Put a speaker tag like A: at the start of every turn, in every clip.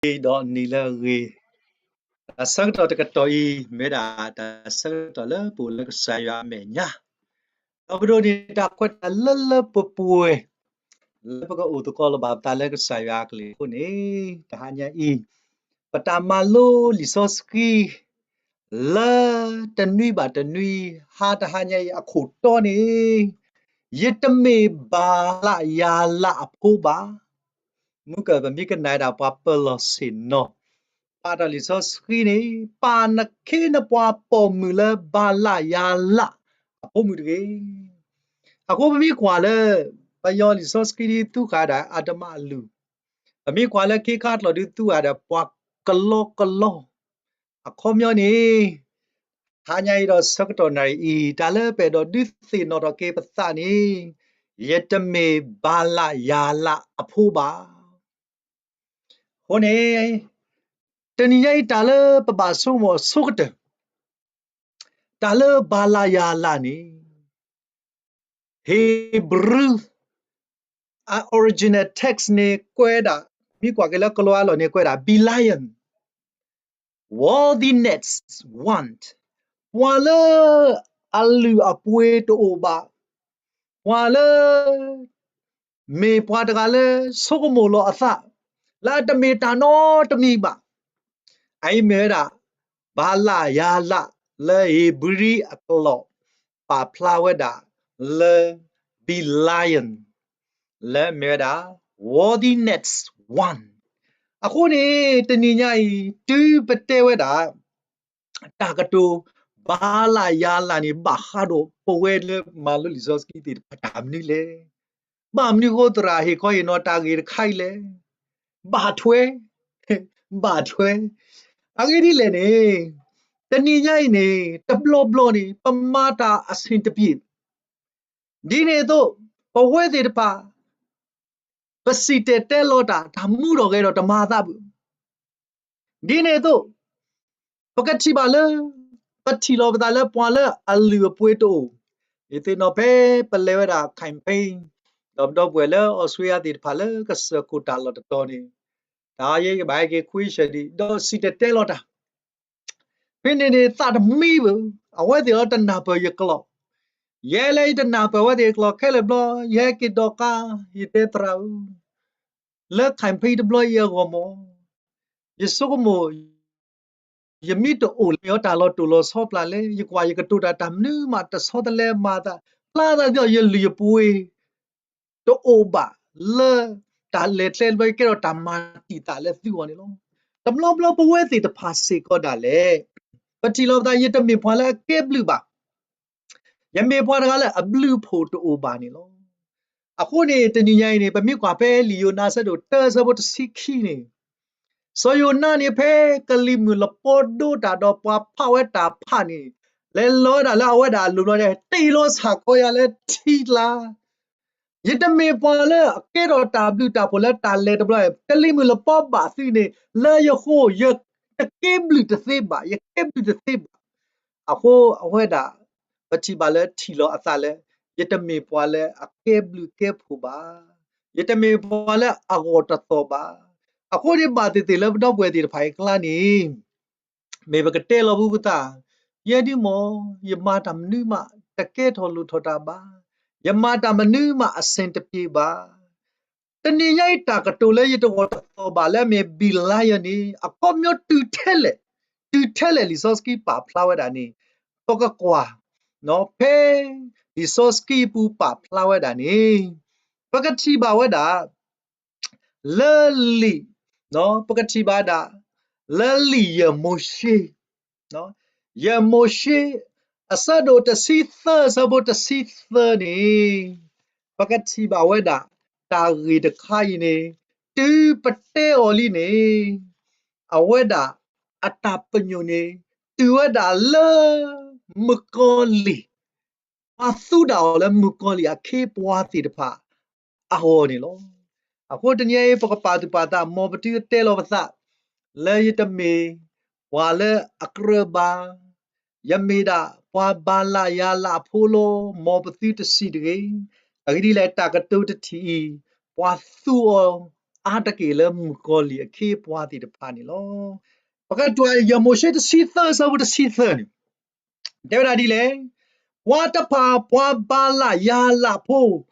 A: đó ni là gì đã sáng tạo cái tôi mới đã sáng tạo là bù là cái sai à mẹ nhá ở bên đi đã quét là bùi bùi là cái ô tô con là bảo ta là cái sai à cái này cô này ta hanya i patamalu lisoski la tanui ha ta hanya i aku to ni yetame ba la ya la apu ba muka ba mi cái này đã pa pelosin no pada lisos kini pana kina pa pomula bala ya la pomure ako mi kwala pa yo lisos kini tu kada adama lu mi kwala ki khat lo tu ada pa kalo ako myo ni hanyai do sakto nai I dale pe do dithi no do ke pasa ni yetame bala ya la apu ba hone tani yai dale pa ba so mo sukte dale bala ya la ni Hebrew original text ne kweda mi kwa kala kalwa lo ne kweda bilion worthiness want wala alu apwe to oba wala me pwadagale sogomolo asa la de me tano tami ba ai mera bala ya la le hebri aklo pa plaweda le bilion le mera worthiness one ako ni tani nyai tu peteweda takatu bala ya la ni bahado powele malu lizoski ti patam ni le bam ni ko tra he ko ino tagir khai le ba thwe ba thwe agiri le ne tani nyai ne tablo blo ni pamata asin tapi di ne to pawe de pa pasite telota tamu ro ge ro tamata bu di ne to pakati ba le pati lo ba le pwa le alu pwe to ite no pe pale da campaign do bwe le Australia ti pha le ka sa ko ta lo to ni da ye ba ke kwi she di do site telota pe ne ta da mi bu awe de ta na pa ye klo ye le ta na pa wa de klo ke le blo ye ki do ka ite tra le campaign de blo ye go mo ye so ko mo yami to ul yo ta lo tu lo so pla le yi kwa yi ka tu ta tam nu ma ta so ta le ma ta pla da yo ye li pui to o ba le ta le tlen ba ke ro ta ma ti ta le fi wo ni lo tam lo blo po we ti ta pha se ko da le pa ti lo ta yi ta mi phwa la ke blu ba yami phwa da le a blu pho to o ba ni lo a ko ni ta ni nyai ni pa mi kwa pe li yo na sa do ta sa bo ta si khi ni so yo na ni phe kalimu la podo ta do pa pha we ta pha ni le lo da la we da lu lo de ti lo sa ko ya le ti la yita me pa le ke do ta blu ta po le ta le de bla kalimu la po ba si ni la yo ho ye ta ke blu ta se ba ye ke blu ta se ba a ho a we da pa ti ba le ti lo a sa le yita me pa le a ke blu ke phu ba yita me pa le a go ta so ba ako di ba ti ti le do pwe ti phai kla ni me ba ka te lo bu ta ye di mo ye ma tam nu ma ta ke tho lu tho ta ba ye ma ta ma nu ma asin ta pi ba ta ni yai ta ka to le ye to to ba le me bi la ye ni ako myo tu the le li so ski pa flower da ni to ka kwa no pe li so ski pu pa flower da ni pa ka ti ba we da le li no pa ka ti ba da le li ye mo shi no ye mo shi asa do ta si tha sa bo ta si tha ni pa ka ti ba we da ta ri de khai ni tu pa te oli ni a we da ata pa nyu ni tu we da le mu ko li a su da le mu ko li a ke pwa ti de pa a ho ni lo a ko de nye pa ka pa tu pa ta mo pa tu te lo pa sa le yi ta me wa le akraba yamida pwa bala ya la pholo mo pati ta si de agri le ta ka to ti pwa su o Atakele mukoli a keep what the panilo. Pakat to a yamoshe the seathers over the seather. There are delay. What a pa, bala, yala po.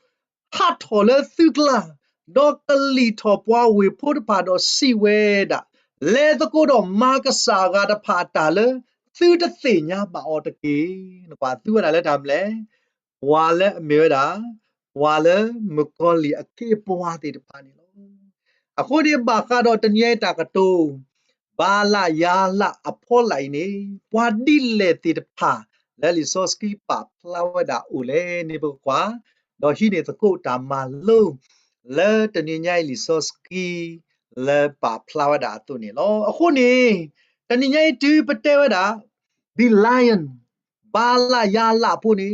A: Hot holler thugla. Doctor Lee top while we put part of sea weather. Let the good of Marcus Saga the patale. Through the thing ya ba or the key. No pa through a let am Wale mera, wale mukoli a keep what the panilo. Ako di baka do tanye takato. Bala yala apola ini wadile tidpa lali soski pa plawada ule ni bukwa do hine tako tamalu le tani nyai li soski le pa plawada tu ni lo ako ni tani nyai tu patewada the lion bala yala puni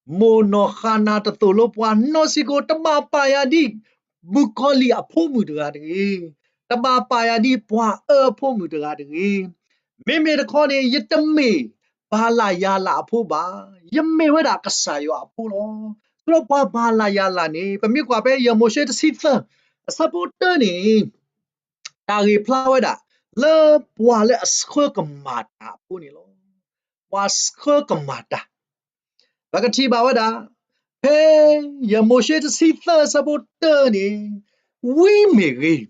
A: mono khana tatolo pwa no siko tama pa ya di bukoli apomu da de tama pa ya di pwa apomu da de me me de khone yitame bala yala apo ba yemme wada kasayo apo lo so pwa bala yala ni pami kwa be yamoshe de sitha supporter ni tagi plawada le pwa le askho kamata apo ni lo pwa askho kamata Bagati bawada Hey, ya moshe de sitha saboteur ni. Oui, meri.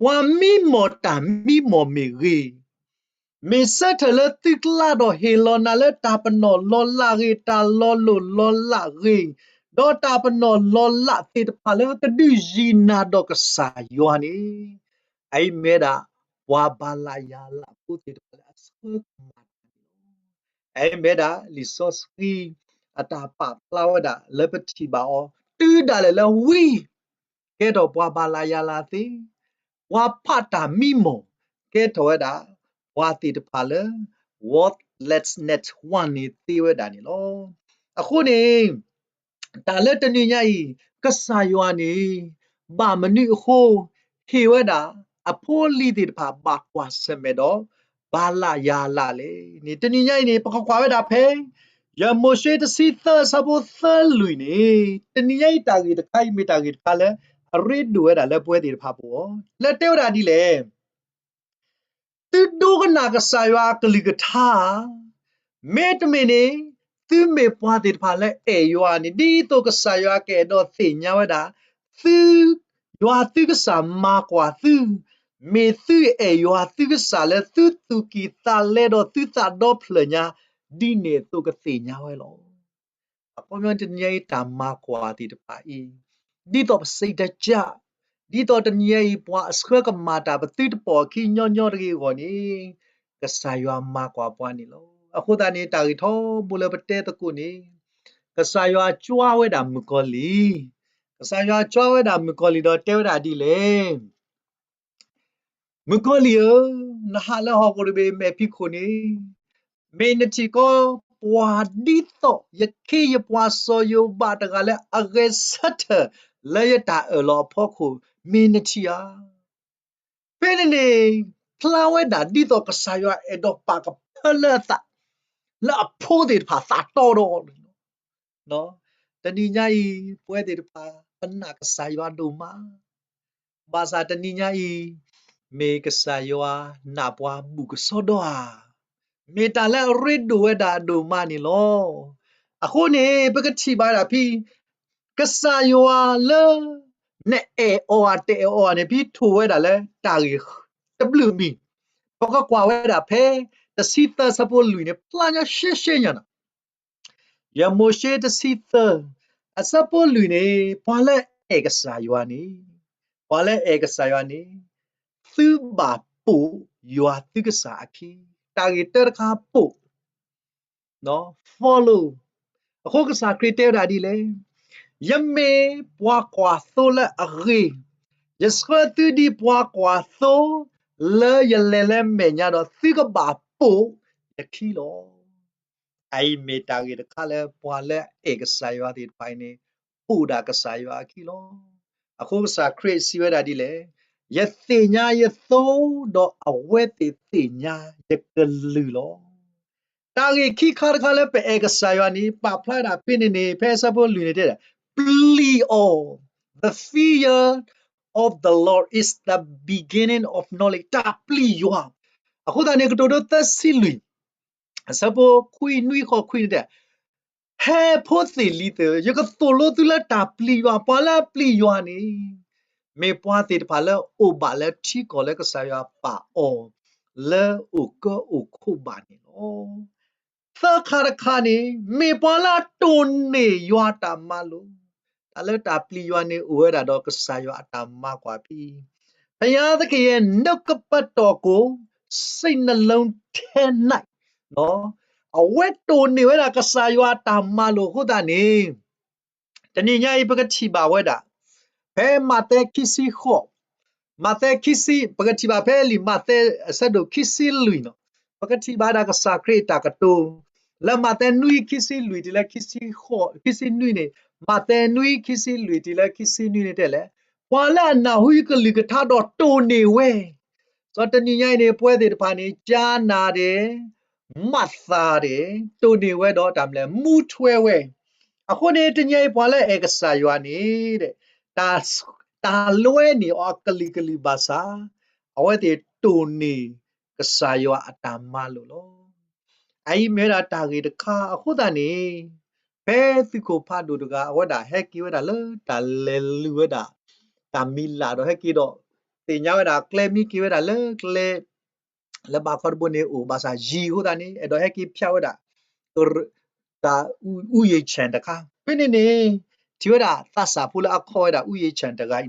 A: Wa mi mota mi mo meri. Me settle tikla do helo na le tapano lo la re ta lo la re. Do tapano lo la tit pale ka du jina do ka sa yoani. Ai meda wa bala ya la putit pale asko ai meda li sos fi ata pa plawada lepeti ba o tu da le wi ke do bwa ba la ya la ti wa pata mimo ke to da wa ti de pa le what let's net one ni ti we da ni loအခုနေတာလက်တနေညာဤကဆာယွာနေဘာမနိအခုခေဝဒါအဖိုးလီတိတဖာဘာကွာစမေတော့ဘာလာယာလာလေနေတနေညာဤနေပခွာဝဲတာဖဲယမိုရှိတစီသဆဘသလူနေတနေညာဤတာကြီးတခိုင်မီတာကြီးတခါလဲအရစ်ဒူဝဲတာလဲပွဲတိတဖာပေါ်လက်တဲဝတာဒီလေတူဒိုကနာကဆာယွာကလီကထားမေတမီနေသူမေပွားတဲ့ဖာလဲအေယွာနေဒီတော့ကဆာယွာကဲတော့သိညာဝတာသူယွာသူကဆာမာကွာသူမေသူအေယွာသူကဆာလဲသူသူကီတာလဲတော့သူတာတော့ဖလညာဒီနေတော့ကသိညာဝဲလောအပေါ်မြတ်ညိတာမာကွာတိတပါဤဒီတော့စိတ်တကြဒီတော့တညိပွားအစခွဲကမာတာပတိတပေါ်ခီညောညောတကြီးကောနေကဆာယွာမာကွာပွားနေလောအခုတနေတာရီထောဘူလပတဲတကုနေကဆာယွာကြွားဝဲတာမကောလီကဆာယွာကြွားဝဲတာမကောလီတော့တဲဝဲတာဒီလေမကောလီယနဟာလဟောကိုရဘေမေဖိခုနေမေနတီကိုပွာဒီတော့ယခေယပွာဆိုယဘာတကလည်းအဂေဆတ်လဲရတာအလောဖို့ခုမေနတီယာဖဲနေဖလာဝဲတာဒီတော့ကဆာယွာအတော့ပါကဖလာတာလာဖို့တဲ့ဖာသာတော်တော်နော်တဏိညာဤပွဲတဲ့ဖာပနကဆာယွာဒုမာဘာသာတဏိညာဤမေကဆာယွာနာပွားမှုကစောတော့မေတလည်းရစ်ဒူဝဲတာဒုမာနီလောအခုနေပကတိပါတာပြီကဆာယွာလေနဲ့အော်တေအော်နေပြီထိုဝဲတာလဲတာရီတဘလူမီပကကွာဝဲတာဖဲတစီတစပိုလူနေပလာညာရှေ့ရှေ့ညာယမိုရှေတစီသအစပိုလူနေပွာလဲဧကဆာယွာနေပွာလဲဧကဆာယွာနေသူဘာပူယွာသူကဆာအခီတာဂီတာခါပူနော် follow အခုကဆာခရီတဲဒါဒီလေယမေပွာကွာသိုလဲအရီယစခတူဒီပွာကွာသိုလဲယလဲလဲမေညာတော့သူကဘာပူယခီလောအိမေတာဂီတခါလဲပွာလဲဧကဆာယွာဒီပိုင်းနေပူဒါကဆာယွာခီလောအခုကဆာခရစ်စီဝဲဒါဒီလေယသိညာယသိုးတော့အဝဲတိသိညာယကလူလောတာဂီခိခါတခါလဲပဲဧကဆာယွာနီပဖလာတာပြင်းနေဖဲဆပ်ဖို့လူနေတဲ့ plea all the fear of the Lord is the beginning of knowledge. Ta pli yuang. Aku ta ne ko do ta si lui. Sapo kui nui ko kui de. He po si li te ye ko to lo tu la ta pli yuang pa la pli yuang ni. Me pwa te pa la o ba la chi ko le ko sa ya pa o. Le o ko o ko ba ni no. Sa khara khani me pwa la ton ne ywa ta ma lo. Ta le ta pli yuang ni o da do ko sa ya ta ma kwa pi. ဘုရားသခင်ရဲ့နှုတ်ကပတ်တော်ကိုစိတ်နှလုံးထဲ၌နော်အဝတ်တိုနေဝဲတာကစားရွာတာမလို့ဟုတ်တာနေတဏိညာဤပကတိပါဝဲတာဘဲမတဲ့ခိစီခော့မတဲ့ခိစီပကတိပါဘဲလီမတဲ့အဆက်တို့ခိစီလူနော်ပကတိပါတာကစားခရတာကတိုလာမတဲ့နွီခိစီလူဒီလာခိစီခော့ခိစီနွီနေမတဲ့နွီခိစီလူဒီလာခိစီနွီနေတဲ့လေဝါလာနာဟူကလီကထားတော့တိုနေဝဲစောတနိညိုင်နေပွဲတဲ့တဖာနေကြားနာတယ်မတ်သားတယ်တိုနေဝဲတော့တမ်းလဲမူထွဲဝဲအခုနေတညိုင်ပွာလဲအေကဆာယွာနေတဲ့တာလွဲနေအောကလီကလီဘာသာအဝဲတဲ့တိုနေကဆာယွာအတမလို့လောအိမဲတာတာကြီးတခါအခုတန်နေဘဲသူကိုဖတ်တို့တကအဝဲတာဟက်ကီဝဲတာလဲတာလဲလူဝဲတာတာမီလာတော့ဟက်ကီတော့တင်ညဝဲတာကလဲမီကီဝဲတာလဲကလဲလဲဘာခေါ်ဘနေအိုဘာသာဂျီဟုတ်တာနေအဲ့တော့ဟက်ကီဖြောက်ဝဲတာတာဥယေချန်တခါပြနေနေဒီဝဲတာသတ်စာဖူလာအခေါ်ဝဲတာဥယေချန်တခိုင်း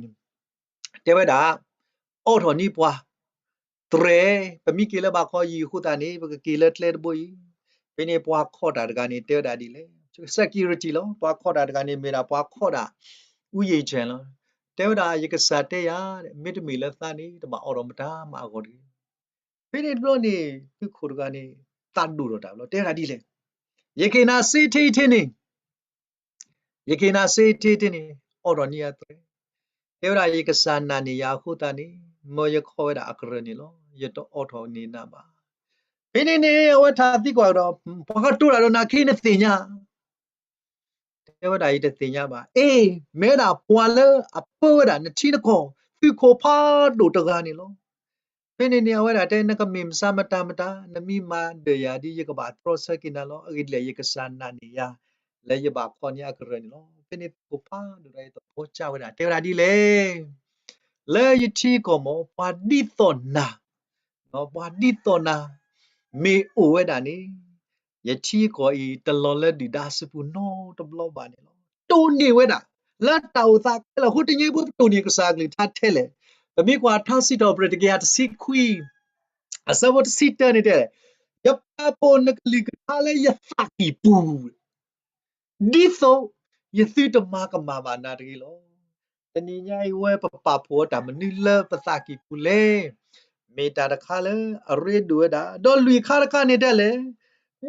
A: တဲဝဲတာအော်ထော်နီပွားတရေပမိကေလဘာခေါ်ယီဟုတ်တာနေပကကေလတလဲဘွီပြနေပွားခေါ်တာတကနေတဲတာဒီလေ security လောပွားခေါ်တာတကနေမေတာပွားခေါ်တာဥယေချန်လောတဲဝတာယကစားတဲရတဲ့မိတမီလက်သားနေတမအော်တော်မတာမအော်ဒီပြနေဘလို့နေသူခိုတကနေတတ်လို့တော့တာလောတဲတာဒီလေယေကေနာစေထေထင်းနေယေကေနာစေထေထင်းနေအော်တော်နီယာတဲတဲဝတာယကစားနာနေရဟုတ်တာနေမောယခေါ်တာအခရနေလောယတော့အော်တော်နေနာပါပြနေနေဝထာတိကွာတော့ဘာကတူလာတော့နာခိနေတင်ညာတဲဝတာဤတဲ့တင်ညာပါအေးမဲတာပွာလဲအပေါ်တာနတိတခေါ်သူခိုဖာတို့တကားနေလောပြနေနေဝတာတဲနကမင်စမတာမတာနမိမာဒေယာဒီယကဘာပရောဆက်ကင်လောအဂိလေယကဆာနာနေယလေယဘာခေါညာကရနေလောပြနေကိုဖာတို့ရဲတော့ပေါ်ချဝတာတဲဝတာဒီလေလေယတိကောမောပါဒီတောနာနော်ပါဒီတောနာမေအိုဝဲတာနေယတိကိုဤတလောလက်ဒီဒါစပူနောတဘလောပါနေလောတိုနေဝဲတာလာတောက်သားကလဟိုတညေဘတိုနေကစားကလေးထားထဲလေဘမိကွာထားစီတော်ပရတကရတစီခွီအစဝတ်စီတနေတဲ့ယပပေါ်နကလီကထားလေယသကီပူဒီသောယသိတမကမာဘာနာတကီလောတနိညာဝဲပပဖို့တာမနိလပသကီပူလေမေတာတခါလေအရေဒွေတာတော့လူခါရခနေတဲ့လေ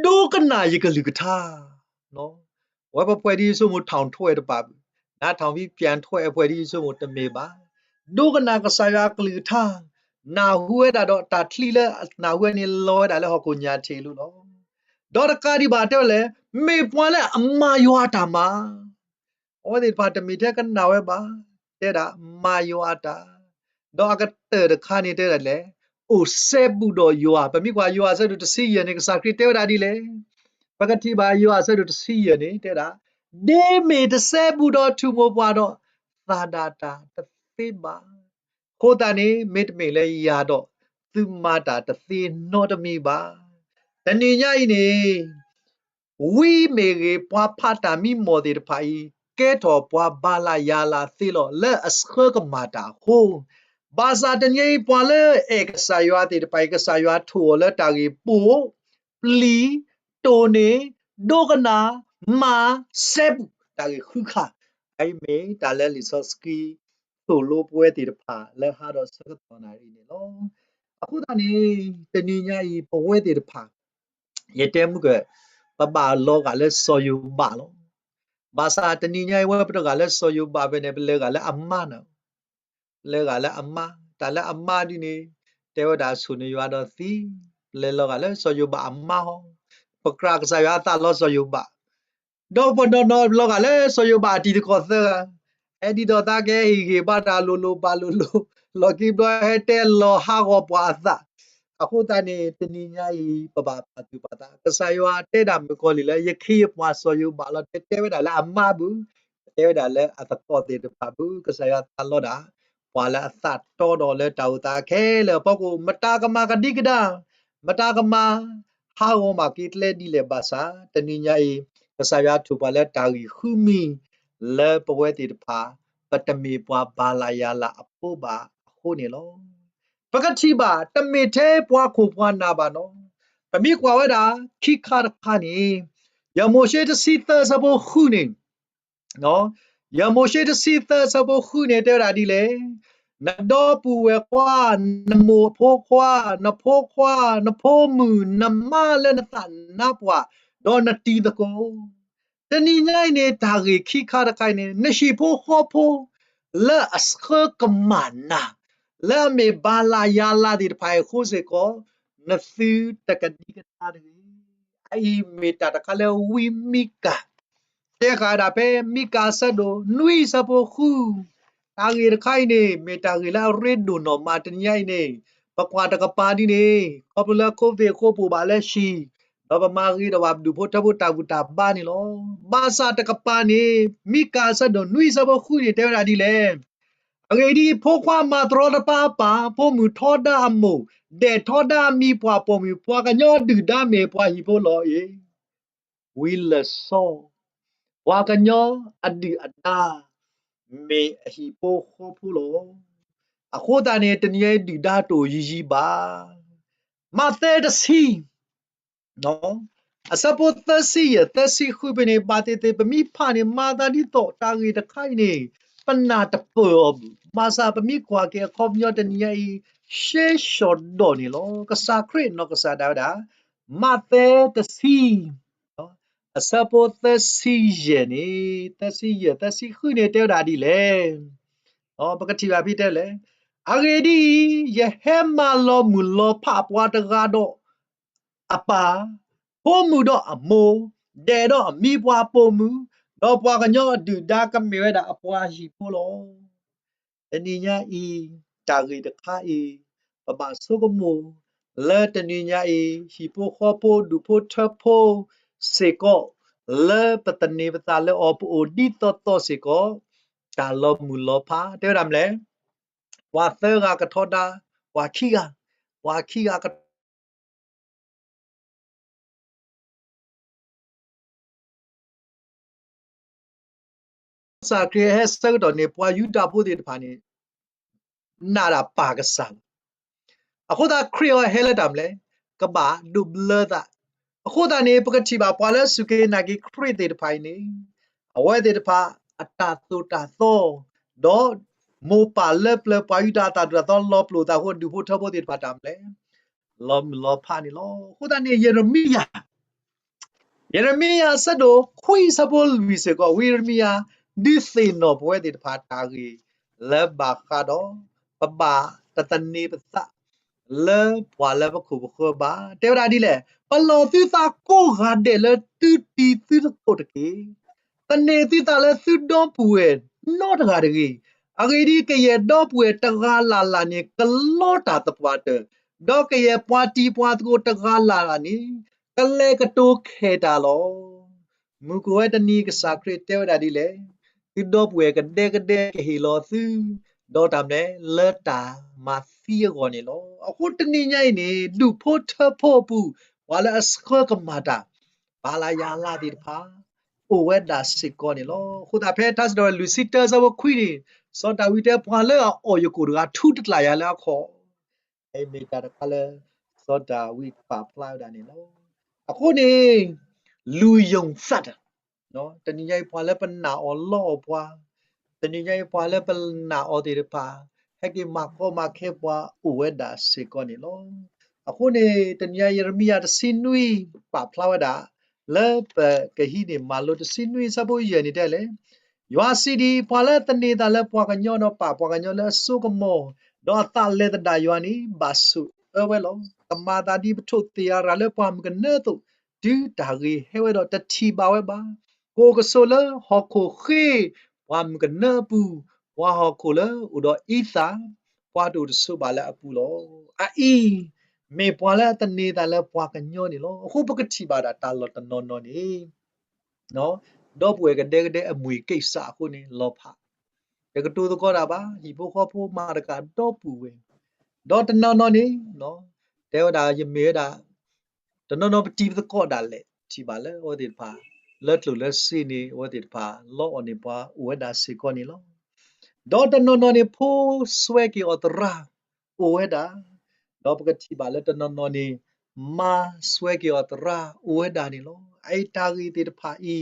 A: ဒိုကနာယကလူကထားနော်ဝဲပပွဲဒီဆိုမထောင်ထွဲတပါနာထောင်ပြီးပြန်ထွဲအပွဲဒီဆိုမတမေပါဒိုကနာကဆာရကလူထားနာဟွဲတာတော့တာထလီလေနာဟွဲနေလောတာလေဟောကိုညာချေလို့နော်ဒေါ်ကာဒီဘာတဲ့လေမေပွားလေအမယွာတာမာဩဒီပါတမီတဲ့ကနာဝဲပါတဲ့တာမာယွာတာတော့အကတဲ့ခါနေတဲ့လေအိုဆေဘူးတော့ယွာပမိကွာယွာဆိုတစီရနေကစားခရတဲ့တာဒီလေပကတိပါယွာဆိုတစီရနေတဲ့တာဒေမေတဆေဘူးတော့ထူမပွားတော့သာဒါတာတသိပါခိုးတာနေမေတမေလေရာတော့သူမာတာတသိနောတမီပါတဏိညာဤနေဝီမေရေပွားဖတာမိမော်ဒီတဖိုင်ကဲတော်ပွားဘာလာယာလာသိလို့လက်အစခကမာတာဟိုဘာသာတညေပွားလေဧကဆာယွာတိတပိုင်ကဆာယွာထိုလက်တာကြီးပူပလီတိုနေဒိုကနာမာဆေဘတာကြီးခုခအိမေတာလဲလီဆော့စကီထိုလိုပွဲတိတဖာလဲဟာတော့စကတော်နာရီနေလောအခုတနေတဏိညာဤပွဲတိတဖာရတဲ့မှုကပပလောကလည်းစောယူပါလောဘာသာတဏိညာဝဲပတော့ကလည်းစောယူပါပဲနဲ့ပလဲကလည်းအမနာလဲကလည်းအမတာလည်းအမဒီနေတဲဝဒါဆုနေရွာတော့သီလဲလောကလည်းစောယူပါအမဟောပကရာကစားရတာလောစောယူပါတော့ပတော့လောကလည်းစောယူပါတီတကောသ Edi do ta ke hi ba da lo ba lo lo ki blo he te lo ha go pwa sa. အခုတန်နေတနည်းညာဤပပပါသူပါတာကစားရွာတဲ့တာမကောလီလေယခိပွားစောယူပါလို့တဲဝဲတာလေအမဘူးတဲဝဲတာလေအတကောတဲ့တပါဘူးကစားရွာတလောတာပွာလာအသတော်တော်လေတောက်တာခဲလေပေါ့ကိုမတာကမာကတိကဒါမတာကမာဟာဝမာကိတလေဒီလေဘာသာတနည်းညာဤကစားရွာထူပါလေတာဝီခုမီလေပဝဲတဲ့တပါပတမီပွားဘာလာယာလာအဖို့ပါအခုနေလော ပကတိပါတမေသေးပွားခုပွားနာပါနော်ပမိကွာဝဲတာခိခါခါနေယမိုရှိတစီသစဘခုနေနော်ယမိုရှိတစီသစဘခုနေတဲ့ရာဒီလေနဒေါ်ပူဝဲကွာနမိုဖိုးခွာနဖိုးခွာနဖိုးမူနမလည်းနသနာပွားဒေါ်နတီတကောတနီညိုင်းနေတာရီခိခါခိုင်နေနရှိဖိုးခေါ်ဖိုးလဲအစခကမနာလဲမေဘာလာယာလာဒီဖိုင်ခိုးစေကောနသီတကတိကတာရီအိမေတာတကလဲဝီမီကာတဲ့ခါဒါပဲမီကာဆဒိုနွိစပိုခုတာရီခိုင်နေမေတာရီလာရစ်ဒိုနော်မာတညိုင်းနေပကွာတကပါဒီနေကောပလာကိုဗေခိုပူပါလဲရှိတော့ပမာရီတော့ဒူဖို့တဖို့တာဘူးတာဘာနေလောဘာစာတကပါနေမိကာဆဒိုနွိစပိုခုနေတဲ့ရာဒီလေအငယ်ဒီဖိုခွာမာတရောတပါပါဖိုမူထောဒါအမိုဒေထောဒါမီပွားပေါ်မူပွားကညောဒူဒါမေပွားဟီဖိုလောအေဝီလဆောဝါကညောအဒီအတာမေအဟီဖိုခိုဖူလောအခုတန်နေတနည်းဒူဒါတိုရီရီပါမသေးတစီနော်အစပုတ်သစီရသစီခုပနေပါတေတေပမိဖာနေမာတာဒီတော့တာရီတခိုင်နေပနာတပေါ်မာစာပမိကွာကေခေါမျောတနီယီရှေရှော့ဒိုနီလောကစားခရစ်နော်ကစားဒါဒါမသေးတစီနော်အစပုတ်သစီရနေသစီရသစီခုနေတဲဒါဒီလေနော်ပကတိပါဖြစ်တယ်လေအဂေဒီယဟဲမလောမူလောဖပွားတကားတော့အပါဖိုးမှုတော့အမိုးဒေတော့မိပွားပုံမှုတော့ပွားကညောဒူဒါကမေဝဲတာအပွားရှိဖို့လောတဏိညာဤတာဂိတခါဤပပဆုကမိုလဲတဏိညာဤရှိဖို့ခေါ်ဖို့ဒူဖို့ထဖို့စေကောလဲပတနေပတာလဲအပအိုဒီတော့စေကောတာလောမူလောဖာတဲ့ရမလဲဝါသဲကကထောတာဝါခိကဝါခိကစာကရဲစတော့နေပွားယူတာဖို့တဲ့ဖာနေနာတာပါကစားအခုဒါခရီယဟဲလက်တမ်လေကဘာဒူဘလတာအခုဒါနေပကတိပါပွာလဲစုကေနာဂီခရီတဲ့ဖိုင်နေအဝဲတဲ့ဖာအတာတူတာသောဒေါ်မိုပါလက်ပလပွာယူတာတာတော့လောပလိုတာဟိုဒူဖို့ထဖို့တဲ့ဖာတမ်လေလောဖာနေလောခုဒါနေယေရမိယာစတ်တော့ခွိစပေါ်ဝီစေကောဝေရမီယာဒီစေနောပွဲတဲ့ဖာတာကြီးလက်ဘာခါတော့ပဘာတတနေပသလဲပွာလဲပခုပခဘာတဲရာဒီလေပလောသီတာကိုဂါတဲ့လေတူတီသီကိုတကေတနေသီတာလေသီတော့ပူဝဲနော့တကာတကေအဂေဒီကရဲ့တော့ပူဝဲတကားလာလာနေကလောတာတပွားတဲ့တော့ကရဲ့ပွားတီပွားကိုတကားလာလာနေကလဲကတိုးခဲတာလောမူကိုဝဲတနီကစားခရတဲရာဒီလေသီတော့ပူဝဲကတဲ့ကဟီလောသီတော့တမ်လေလက်တာမာဖီကောနေလောအခုတနေညိုင်းနေလူဖို့ထဖို့ပူဝါလာစခကမာတာဘာလာယာလာဒီဖာအိုဝဲဒါစစ်ကောနေလောခုတာဖဲတက်တော့လူစစ်တာဇဝခွီနေစောတာဝီတဲပွာလဲအော်ယကိုကထူတတလာရလာခေါ်အိမေတာတကလဲစောတာဝီပါဖလာဒါနေလောအခုနေလူယုံစတ်နော်တနေညိုင်းပွာလဲပနာအော်လောပွာတနေညိုင်းပွာလဲပနာအော်ဒီဖာဟက်ကီမာကောမာခေပွာအိုဝဲဒါစစ်ကောနေလောအခုနေတနေယရမိယာတစင်နွီပါဖလာဝဒါလဲပကဟီနေမာလို့တစင်နွီစပိုးရနေတဲ့လေယွာစီဒီပွာလဲတနေတာလဲပွာကညောတော့ပါပွာကညောလဲဆုကမောတော့တလဲတဒါယွာနီဘာဆုအဝဲလောကမာတာဒီပထုတေရလဲပွာမကနေတော့ဒီဒါရီဟဲဝဲတော့တတိပါဝဲပါကိုကဆိုလဲဟော်ခိုခေ wa mgna pu wa ho kola udo isa wa do so bala apu lo ai me pwa la tane da la pwa ka nyo ni lo ho pakati ba da ta lo ta no no ni no do pwe ka de amui kaisa ko ni lo pha de ka tu ko da ba hi po kho po ma da ka do pu we do ta no no ni no de da ye me da ta no no ti ko da le ti ba le o de pha let lu let si ni o de pha lo on ni pa o da si ko ni lo do ta no no ni po swe ki o tra o da do pa ka ti ba le ta no no ni ma swe ki o tra o da ni lo ai ta ri ti pha i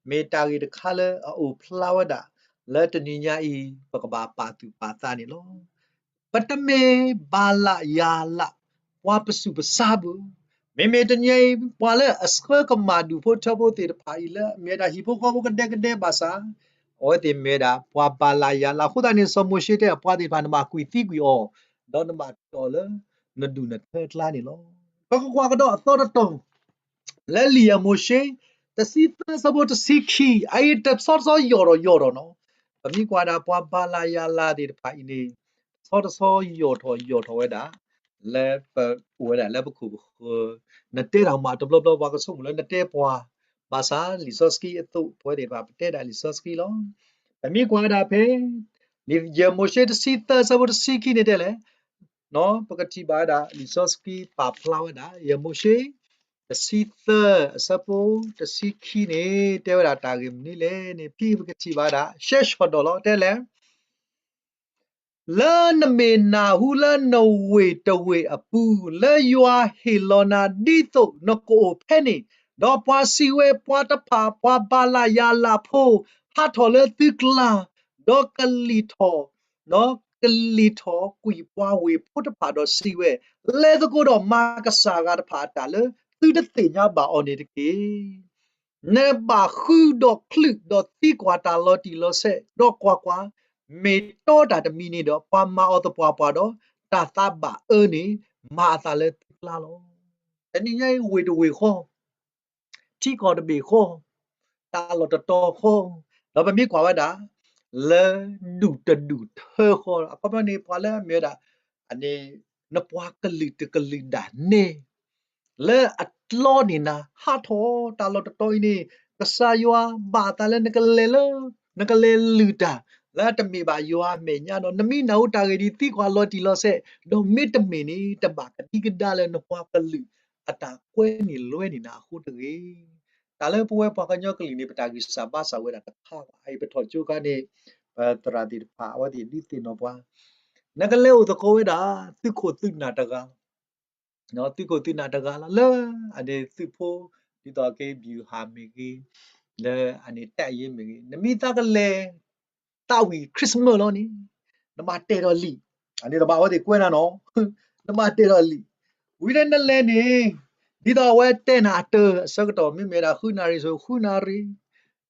A: me ta ri de kha le o flower da le ta ni nya i pa ka ba pa tu pa ta ni lo patame bala yala wa pasu pasabu me me tanye wala askwa kamadu pho thabo te phaila me da hi pho ko kade basa o te me da wa bala yala khuda ni somo shi te pwa te ban ma kwi ti kwi o do na ma to le na du na the tla ni lo ko kwa ko do to le liya mo she ta si ta sabo ta si khi ai ta so yoro no mi kwa da pwa bala yala te phaiစောတစောယော်ထော်ဝဲတာလဲပဝဲတာလဲပခုနတဲတောင်မှာဒဘလဘဘာကဆုံလဲနတဲပွားဘာသာလီဆော့စကီအတုပွဲတယ်ပါတဲတာလီဆော့စကီလောအမိကွာတာဖေလီယမိုရှေတစီတဆဘတ်စီကီနေတဲ့လေနော်ပကတိပါတာလီဆော့စကီပါဖလာဝဲတာယမိုရှေတစီတစပိုတစီခီနေတဲဝဲတာတာဂိမနီလေနေပြီပကတိပါတာရှက်ရှော့ဒေါ်လောတဲလေလာနမေနာဟူလာနဝေတဝေအပူလာယွာဟီလောနာဒီတုနကိုဖဲနေဒေါ်ပွားစီဝဲပွားတဖာပွားဘာလာယာလာဖိုဟာထော်လေတိကလာဒေါ်ကလီထော်နော်ကလီထော်ကွီပွားဝေဖို့တဖာတော့စီဝဲလဲတကိုတော့မာကစားကတဖာတာလေသူတသိညာပါအော်နေတကေနေပါခုတော့ခလုတော့တိကွာတာလော်တီလော်ဆက်တော့ကွာမေတော့တာတမီနေတော့ပွားမအော်တော့ပွားတော့တာသဘာနေမာသာလဲလာလောတနည်းငယ်ဝေတဝေခေါ်တီကော်တဘေခေါ်တာလော်တတော်ခေါ်တော့ဗမေကွာဝတာလဲဒူတဒူเธอခေါ်အပမနေပွားလဲမြေတာအနေနပွားကလိဒါနေလဲအတလောနေနာဟာထောတာလော်တတော်နေကဆာယွာဘာတာလဲနကလေလနကလေလူတာလာတမေပါယွာမေညာတော့နမိနာဥတာဂေဒီတိခွာလော်တီလော်ဆက်ဒိုမေတမေနီတဘာကတိကဒါလဲနပွားကလူအတာကွဲနေလွဲနေတာခုတကေတာလဲပွဲပွားကညောကလီနေပတာဂီစာဘာစာဝဲတာတခါအိုင်ပထောချိုကနေတရာဒီဖာဝဒီဒီတင်တော့ပွားနကလေဥတကိုဝဲတာသူခိုသူနာတကနော်သူကိုသူနာတကလာလဲအနေသူဖိုးဒီတော့ကေဘီဟာမီကီလဲအနေတက်ရေးမီနမီတကလေတာဝီခရစ်စမတ်လောနီနမတေတော်လီအနေတော့ဘာဝဒီကွဲနာနော်နမတေတော်လီဝိရနလဲနေဒီတော့ဝဲတဲ့နာတစကတော့မိမေရာခုနာရီဆိုခုနာရီ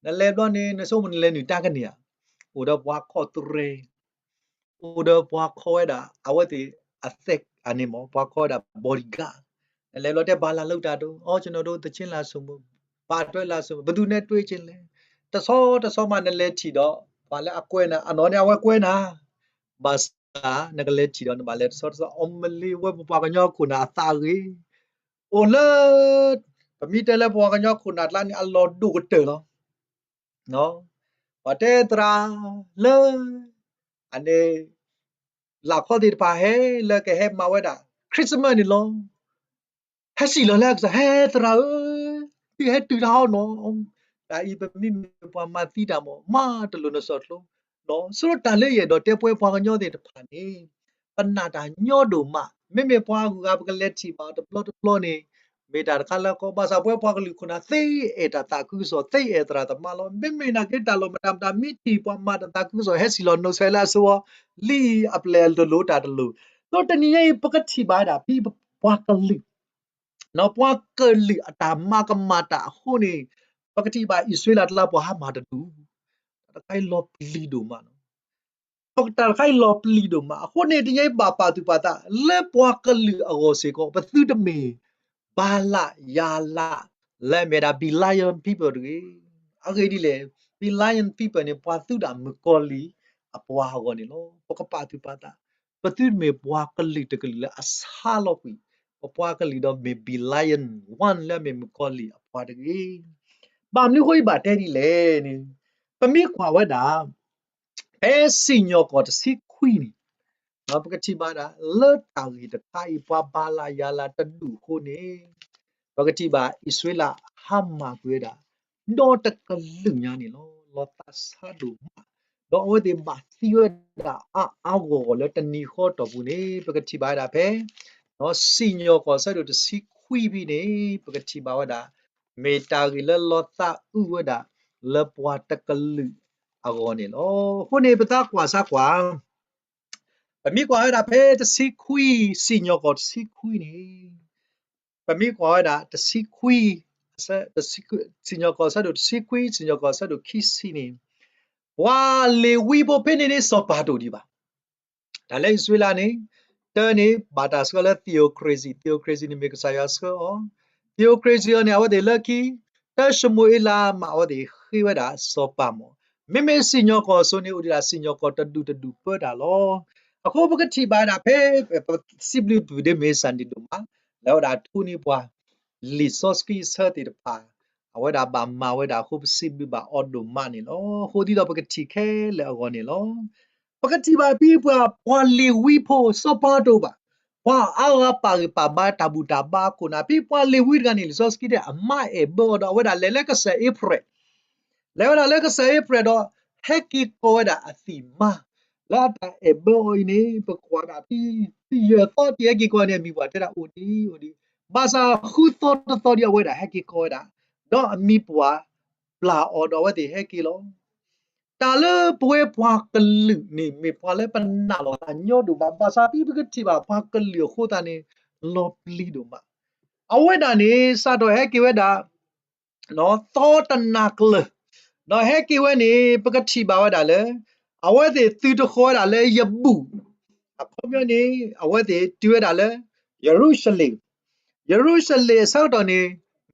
A: နလဲတော့နေနစုံမလဲနေတကနေဟိုတော့ဘွားခေါ်သူရေဟိုတော့ဘွားခေါ်တာအဝတိအသက်အနေမောဘွားခေါ်တာဘော်ဒီဂါလဲလို့တဲ့ဘာလာလောက်တာတော့အော်ကျွန်တော်တို့တချင်းလာဆိုမှုပါတွဲလာဆိုဘသူနဲ့တွေးချင်းလဲတဆောမနလဲချီတော့ဘာလဲအကွဲနာအနော်နေဝဲကွဲနာဘာစာနကလဲချီတော့ဘာလဲဆောအမလီဝဲပပကညောခုနာသာရီအိုလဲပမီတဲလဲပပကညောခုနာလာနီအလောဒုကတဲလောနော်ဝတဲတရာလဲအနေလာခေါ်ဒီပါဟဲလဲကဲဟဲမဝဲတာခရစ်စမတ်နီလောဟဲစီလောလဲကဟဲတရာဒီဟဲတူတော့နော်ဒါဤပမိပွားမတိတာမောမာတလို့နဆော့လို့နော်ဆိုတော့တန်လေရတော့တဲပွဲပွားကညောတဲ့တဖာနေပနာတာညော့တို့မမေပွားကူကပကလက်ချီပါတပလောနေမေတာခလာကိုဘာသာပွဲပွားကလူခုနာသိအေတာတာကူဆိုသိအေတရာတမလောမေနာကေတာလောမတမ်တာမိတီပွားမတာကူဆိုဟဲစီလောနိုဆဲလာဆိုလီအပလဲတလို့တာတလို့တော့တနည်းပကတိပါတာပြီးပွားကလူနော်ပွားကလီအတာမကမတာခုနေပကတိပါဣဆွေလာတလာပွားမှာတူတခိုင်လောပလီဒိုမနော်ပကတာခိုင်လောပလီဒိုမခုနေတည်းပါပါတူပါတာလဲပွားကလီအောစေကောပသုတမေဘာလာယာလာလဲမေရာဘီလာယန် people တွေအခေဒီလေ be lion people ne pwa tu da mukoli apwa go ni lo pokapa tu pata patu me pwa kali te kali la asalo pi pwa kali do me be lion one la me mukoli apwa de gi bam ni hoi ba te ni le ni pa mi kwa wa da pe sinyo ko te si queen ni no pakati ba da le ta gi de kai pwa ba la ya la ta du ko ni pakati ba Israel hamma kweda no ta kalu nya ni lo ta sa du ma do o de ba si weda a go le ta ni kho to bu ne pakati ba da phe no si nyo ko sa do ta si khwi bi ne pakati ba wada me ta gi le lo ta u weda le pwa ta kalu a go ni lo ho ne pa ta kwa sa kwa pa mi kwa da phe ta si khwi si nyo ko si khwi ni pa mi kwa da ta si khwi sa ta si nyo ko sa do si khwi si nyo ko sa do ki si ni wa le wi bo phe ne so pa do di ba da le Israel ni ta ni ba ta ska la theocracy ni me ka sa ya ska o theocracy ni awa de lucky ta shmuela ma awa de khi wa da so pa mo me me si nyo ko so ni u da si nyo ko ta du pa da lo အခုပကတိပါတာဖဲစိဘလပဒမေစန်ဒီဒမလောဒါထူနီပွားလီဆော့စကီဆာတီတပါအဝဒါဘာမာဝဒါခုပစိဘလပါအော်ဒိုမနီလောဟိုဒီတော့ပကတိခဲလေအော်နီလောပကတိပါပြီးပွားပွာလီဝီဖိုစောပါတော့ပါပွာအာဝပါပါဘာတဘူတာဘာကိုနာပြီးပွာလီဝီကနေလီဆော့စကီတဲ့အမအေဘောတော့ဝဒါလေလက်ကဆဲဧပြီလေဝဒါလက်ကဆဲဧပြီတော့ဟက်ကီကိုဝဒါအစီမာလာတာအဘောအင်းနေပကွာတာပြီးရတော့တည်းကကွာနေမိပါတဲ့အိုဒီဘာသာခုတော့ရဝဲတာဟက်ကီကိုဒါတော့အမိပွားပလာအော်တော့ဝဲတဲ့ဟက်ကီလောတာလေပွဲပွားကလူနေမိပွားလဲပနာလောအညော့တို့ဘာသာပြီးပကတိပါပွားကလူခိုးတာနေလောပလီတို့မှာအဝဲတာနေစတော့ဟက်ကီဝဲတာနော်သောတနာကလနော်ဟက်ကီဝဲနေပကတိပါဝဲတာလေအဝဲတဲ့သူတခေါ်တာလေယဘူအခုမျိုးနေအဝဲတဲ့တွေ့တာလေယေရုရှလင်ဆောက်တော်နေ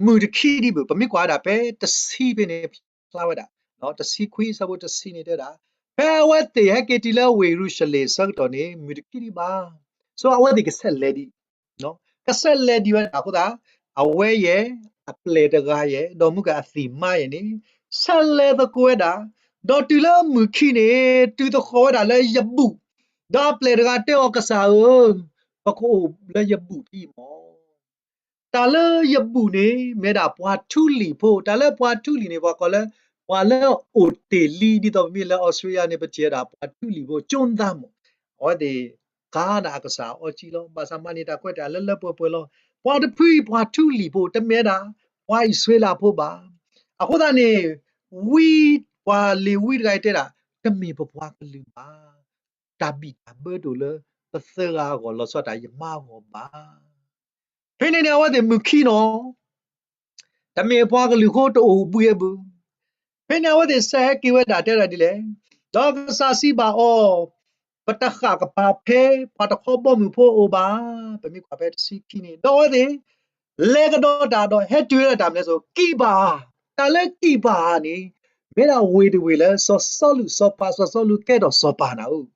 A: မူတခိဒီဘပမိကွာတာပဲတစီပဲနေဖလာဝဲတာနော်တစီခွေးစဖို့တစီနေတဲ့တာဖဲဝဲတဲ့ဟက်ကတီလာဝေရုရှလင်ဆောက်တော်နေမူတခိဒီပါဆိုအဝဲတဲ့ကဆက်လေဒီနော်ကဆက်လေဒီဝဲအခုဒါအဝဲရဲ့အပလေတကားရဲ့တော်မှုကအစီမရဲ့နေဆက်လေတကွဲတာတော့တူလာမူခိနေတူတခေါ်တာလေယဘူဒါပလေတကားတဲ့ကစားပကိုလေယဘူပြီမောတာလေယဘူနေမဲတာပွားထူလီဖို့တာလေပွားထူလီနေပွားကောလေပွားလေအိုတေလီဒီတော့မြေလေဩစတြေးလျနေပကျေတာပွားထူလီဖို့ကျွန်းသားမောဟောဒီကာနာကစားအော်ချီလောဘာသာမနေတာကွက်တာလဲလဲပွဲလောပွားတဖီပွားထူလီဖို့တမဲတာပွားဆွေးလာဖို့ပါအခုဒါနေဝီပွားလေဝီရိုက်တဲ့တာတမီပွားကလူပါတဘီတဘဒိုလေသစရာကိုလောစောတာယမဟောပါဖိနေနေဝတဲ့မခီနော်တမီပွားကလူခိုးတိုးပွေဘူးဖိနေဝတဲ့ဆဲကီဝဲတာတဲ့ရဒီလေဒေါကဆာစီပါအောပတခါကပါဖေပတခေါ်ပေါ်မှုဖို့အိုပါပမိကွာပဲစီခီနေတော့တဲ့လေကတော့တာတော့ဟဲ့ကျွေးရတာမလဲဆိုကီပါတာလဲကီပါနေမဲတာဝေတဝေလဲဆောလူဆောပါဆောလူကဲတော့ဆောပါနာဦး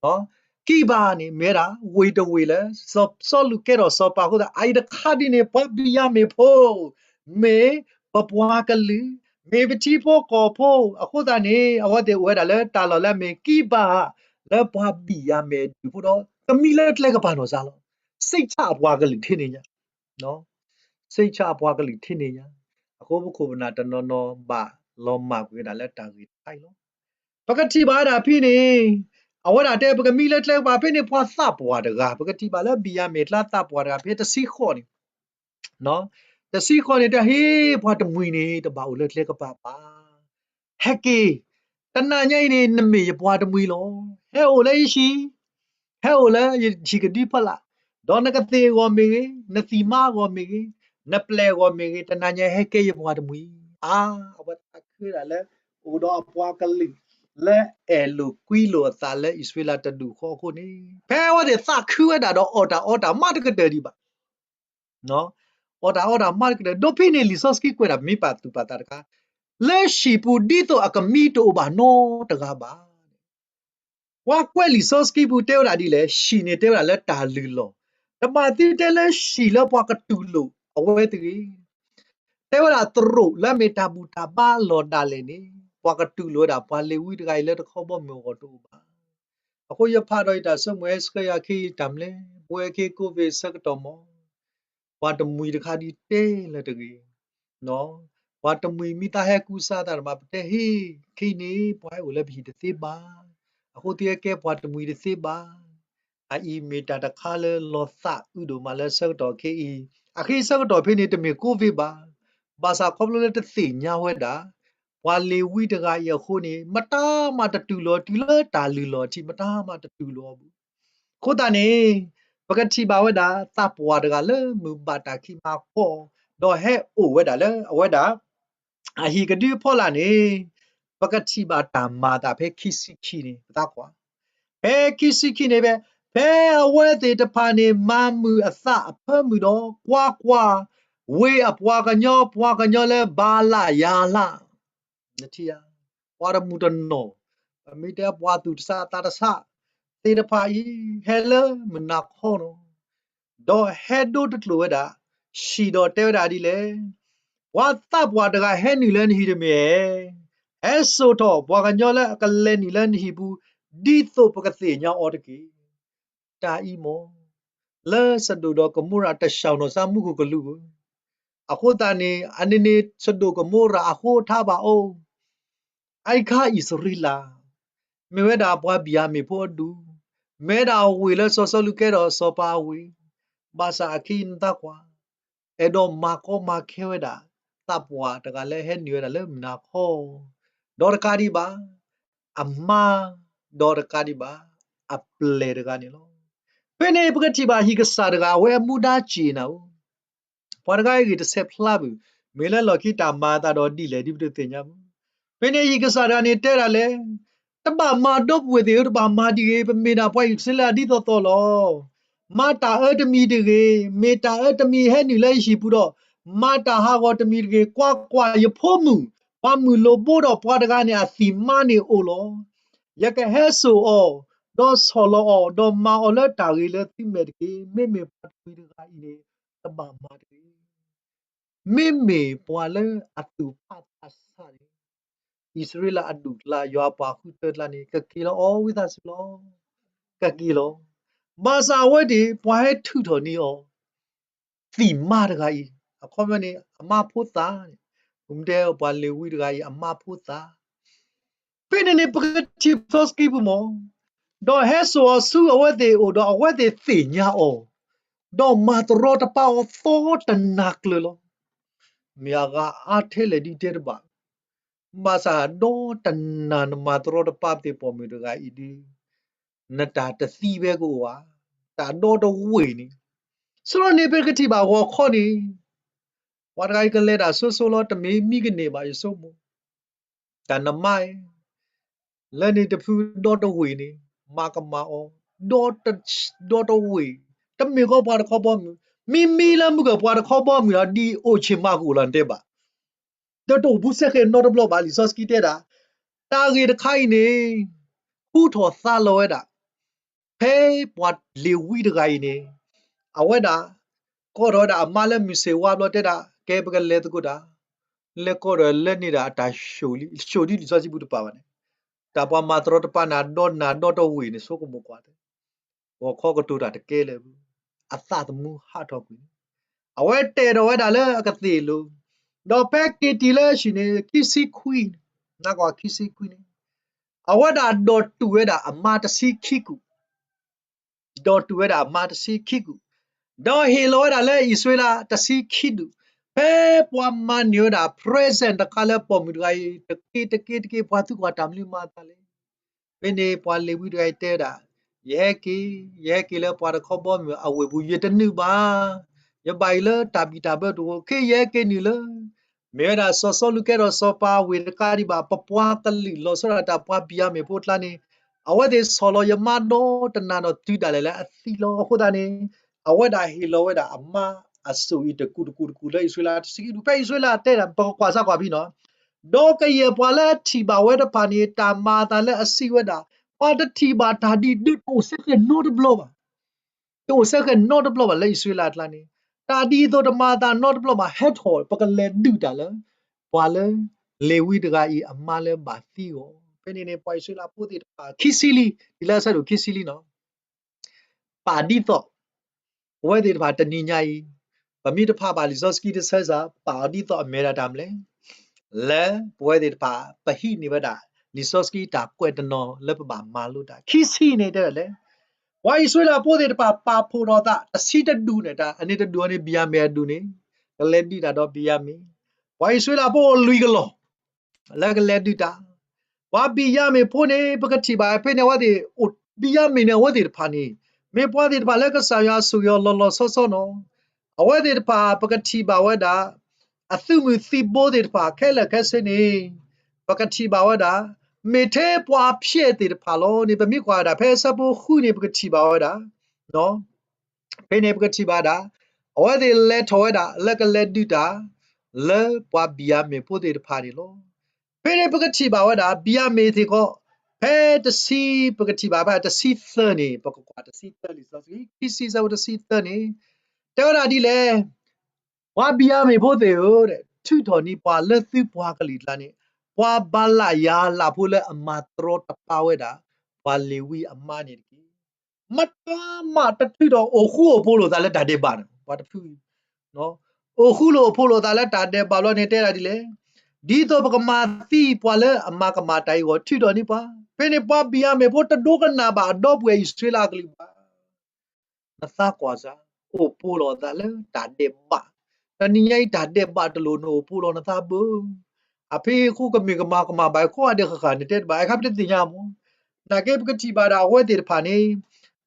A: နော်ကီပါနေမဲတာဝေတဝေလဲဆောလူကဲတော့ဆောပါဟုတ်တာအိုင်တခါဒီနေပပီယာမေဖို့မေပပွားကလူမေပတိဖို့ကောဖို့အခုတာနေအဝတ်တဲ့ဝဲတာလဲတာလော်လဲမေကီပါလဲပွားပီယာမေဒီဖို့တော့ကမီလက်လက်ကပါတော့စားလို့စိတ်ချပွားကလူထင်းနေညနော်စိတ်ချပွားကလေးထင်းနေညာအခုဘခုဘနာတနော်နော်ဘာလောမကွေးတာလက်တာကြီးထိုင်လို့ပကတိပါတာဖိနေအဝဒတဲ့ပကမီလက်လက်ပါဖိနေဖွာသပွားတကားပကတိပါလက်ဘီယာမေတလာသပွားတကားဖိတစီခေါ်နေနော်တစီခေါ်နေတဲ့ဟေးဖွာတမွေနေတပါဦးလက်လက်ကပါပါဟက်ကီတနာညိနေနမေပွားတမွေလောဟဲအိုလေးရှိဟဲအိုလေးရှိကဒီဖလာဒေါ်နကသေးကောမေနစီမာကောမေနပလေကောမေတနာညဟဲကေရပွားတမွေအာအဝတ်အခရလဲဦးတော့ပွားကလိလဲအဲလိုကွီလိုသာလဲဣစရေလတဒူခေါ်ခုနေဖဲဝတဲ့သခူရတာတော့အော်တာမတ်ကတဲ့ဒီပါနော်အော်တာမတ်ကတဲ့ဒိုဖိနေလီဆော့စကီကွေတာမိပါတူပါတာက le shipu dito akamito oba no tagaba wa kweli soski bu tewra di le shi ne tewra le ta lu lo tamati te le shi le bwa ka tu lo awe ti tewra tro la meta buta ba lo da le ni bwa ka tu lo da bwa le wi tgai le to kho bo mo ko to ba ako ya pha doi da so mwe ska ya khi tam le bwe khi ko ve sak to mo bwa ta mui ta kha di te le to gi no bwa ta mui mi ta he ku sa ta ma te hi khi ni bwa u le bi de te ba ako ti ke bwa ta mui de te ba ai mi ta ta kha le lo sa u do ma le sak to khi i a khi sak to phi ni te mi ko ve ba ba sa kho le te si nya we da wa le wi ta ga ya khu ni ma ta ma ta tu lo tu le ta lu lo chi ma ta ma ta tu lo bu ko ta niปกติบ่าวดาตาปัวดกะเลมือบาตาคิมาพอดอเฮโอเวดาเลอเวดาอาฮีกะดิพอลานี่ปกติบ่าตามาตาเพคิสิคินี่ตากว่าเพคิสิคินี่เบเพอเวเตตะพานี่มามืออะสะเพอมือดอกว่ากว่าเวอปัวกะญอปัวกะญอเลบาลายาลานทียปวาดมุตโนมีแต่ปวาตุสะตาตะสะเตตะพาอีเฮเลมนาขอโน do hedo to loda shi do te da di le wa ta bwa da ga he ni le ni de me eso to bwa ga nyo le ka le ni le ni bu di to pa ka se nya o de ki ta i mo le sa do do ko mu ra ta shaw no sa mu ko ko lu a kho ta ni ani ni sa do ko mu ra a kho tha ba o ai kha israila me we da bwa bia me pho du me da we le so so lu ke do so pa we ba sa akin ta kwa edo mako makeweda tapwa daga le he nyeda le mna kho dor kadi ba amma dor kadi ba aple daga ni lo pene bugati ba hi gasa daga we muda chi na u pwarga gi de se phlabu mele lo ki ta ma ta do di le di bdu te nya bu pene hi gasa da ni te da le taba ma do we de taba ma di ge me na pwai sila di to lo mata admi de ge meta admi he ni le shi pu do mata ha go tmi de ge kwa ye pho mu pa mu lo bo do pwa da ga ni a si ma ni o lo ya ke he so o do so lo o do ma o le ta ge le ti me de ge me pa tmi de ga i ne taba ma de me pwa le atu pa ta sa ni Israel adu la yo pa khu te la ni ka ki lo o wi ta si lo ka ki lo ma sa we de pwa he thu tho ni o စီမာတကကြီးအခေါ်မနေအမဖို့သားဘုံတဲ့ဘာလေဝီတကကြီးအမဖို့သားဖိနေနေပကတိသောစကိဘူးမောဒေါ်ဟဲဆိုဆူအဝဲတဲ့အိုဒေါ်အဝဲတဲ့စီညာအောဒေါ်မာတရောတပောသောတနကလလောမြာကအားထဲလေဒီတဲ့ပါမာစာဒေါ်တနာနမာတရောတပတဲ့ပေါ်မီတကကြီးဒီနတာတစီပဲကိုဝါတာဒေါ်တော့ဝေနေစရောနေပကတိပါဝခေါ်နေဝါတကကြီးကလဲတာဆိုဆိုလောတမေမိကနေပါရဆိုမို့တနမိုင်လဲနေတဖူဒေါ်တော့ဝေနေမာကမာအောဒေါ်တော့ဝေတမေကောပါတခေါ်ပေါ်မိလာမှုကပွားတခေါ်ပေါ်မြာဒီအိုချေမကူလန်တဲ့ပါတော့ဘူးစခဲနော်ဘလောပါလီဆော့စကီတဲ့တာတာရီတခိုင်နေခုထော်သလောဝဲတာဖေးပွားလေဝီတခိုင်နေအဝဲတာကောတော့တာအမလည်းမြစေဝါဘလောတဲ့တာကဲပကလဲတကူတာလက်ကောတော့လက်နေတာအတာရှိုလီလီစောစီဘူးတပါပါနဲ့တာပွားမာတရတပနာဒေါ်တော့ဝီနေဆိုကမကွာတဲ့ဘောခေါကတူတာတကဲလေဘူးအသတမှုဟာတော့ကူအဝဲတဲတော့ဝဲတာလေအကတိလို့တော့ပက်ကတီလေရှင်နေကီစီခွီနာကွာကီစီခွီနေအဝဲတာဒေါ်တူဝဲတာအမတစီခိကူဒေါ်တူဝဲတာအမတစီခိကူဒေါ်ဟီလောတာလေဣဆွေလာတစီခိဒူဖေပွားမန်ယောတာ present တကလည်းပေါ်မြူတိုင်းတကေပွားသူကတမ်လီမာတလေဘယ်နေပွားလေဝီတိုင်းတဲတာရဲကီလေပွားတခေါ်ပေါ်မြူအဝေဘူးရတနုပါရပိုင်လေတာဘီတာဘတ်ကိုခေရဲကေနီလေမဲတာဆောလူကဲတော့ဆောပါဝေကာဒီပါပပွားကလီလောဆရတာပွားပြရမေပို့လာနေအဝဲဒီဆောလောယမတော့တနာတော့တူတယ်လေအသီလောခုတာနေအဝဲတာဟီလောဝဲတာအမအဆူဤတကူလေဆွေလာစီဒူပဲဆွေလာတဲ့ကွာစားကွာပြီနော် Doka ye pala tiba weda pani tamata le asiweda. Pada tiba tadi du to second not blower. To second not blower le iswila atlani. Tadi to the mata not blower head hole paka le du dala. Wala lewi daga I amale bathio. Penine pa iswila puti pa kisili. Ila saru kisili no. Padi to. Wede pa taninyai. Pamita pa ba lizoski de saza. Padi to mera damle. Le puede pa pahi ni bada lisoski ta kwetano le pa malu da kisi ne de le why swela puede pa puro da sita du ne da ani de du ani bia me du ne le di da do bia me why swela po lui galo le di da wa bia me po ne pakati ba pe ne wa de bia me ne wa de pa ni me po de pa le ka sa ya su yo lo so no awa de pa pakati ba wa da a thu mu thi bo de pa khe la khe se ni pakati ba wa da me the pwa phye de pa lo ni pa mi kwa da phe sa bo khu ni pakati ba wa da no phe ne pakati ba da awa de le tho da le ka le du da le pwa bia me po de pa ni lo phe ne pakati ba wa da bia me the ko phe ta si pakati ba ba ta si thơ ni pa kwa ta si thơ ni so ki si sa ta si thơ ni te ra di le wa bia me po de o de thu tho ni pwa le thu pwa ka li la ni pwa ba la ya la phu le ama tro ta pa we da pwa le wi ama ni ki mat ka ma ta thu do o khu o po lo da le da de ba pwa ta thu no o khu lo po lo da le da de ba lo ni te ra di le di to ba ka ma ti pwa le ama ka ma tai go thu do ni pwa pe ni pwa bia me po ta do ka na ba do pwe Australia ka li ba na sa kwa sa o po lo da le da de ba ta ni nyai da de ba ta lo no po lo na sa bu a phe khu ka mi ka ma ba khu a de kha kha ni te ba kha pte ti nya mo na ke ka ti ba da we de pha ni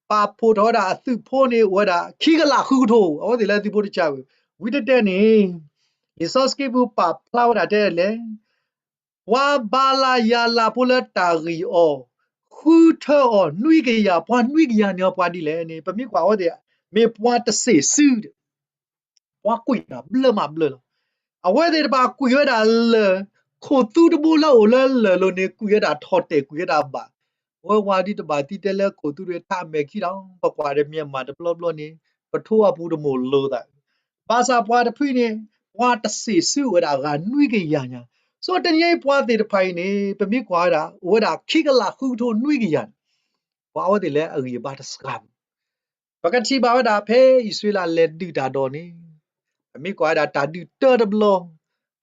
A: pa pho do da thu pho ni we da khi ka la khu tho o de la ti pho ti cha we de te ni resource ke bu pa plau da de le wa ba la ya la pho la ta ri o khu tho o nui ke ya pwa nui ke ya ne pwa di le ni pa mi kwa o de me pwa ta se su de pwa kui na ble ma ble a we de ba kui da le kho tu de bu la o le lo ne kui da tho te kui da ba wa wa di de ba ti te le kho tu de tha me ki dang pa kwa de mya ma de blo blo ni pa tho a bu de mo lo da pa sa pwa de phi ni pwa ta se su wa da ga nui ke ya nya so de ye pwa de de phai ni pa mi kwa da wa da khi ka la khu tho nui ke ya wa wa de le a ri ba ta ska pa ka chi ba wa da phe iswe la le di da do ni mi kwa da ta di te de blo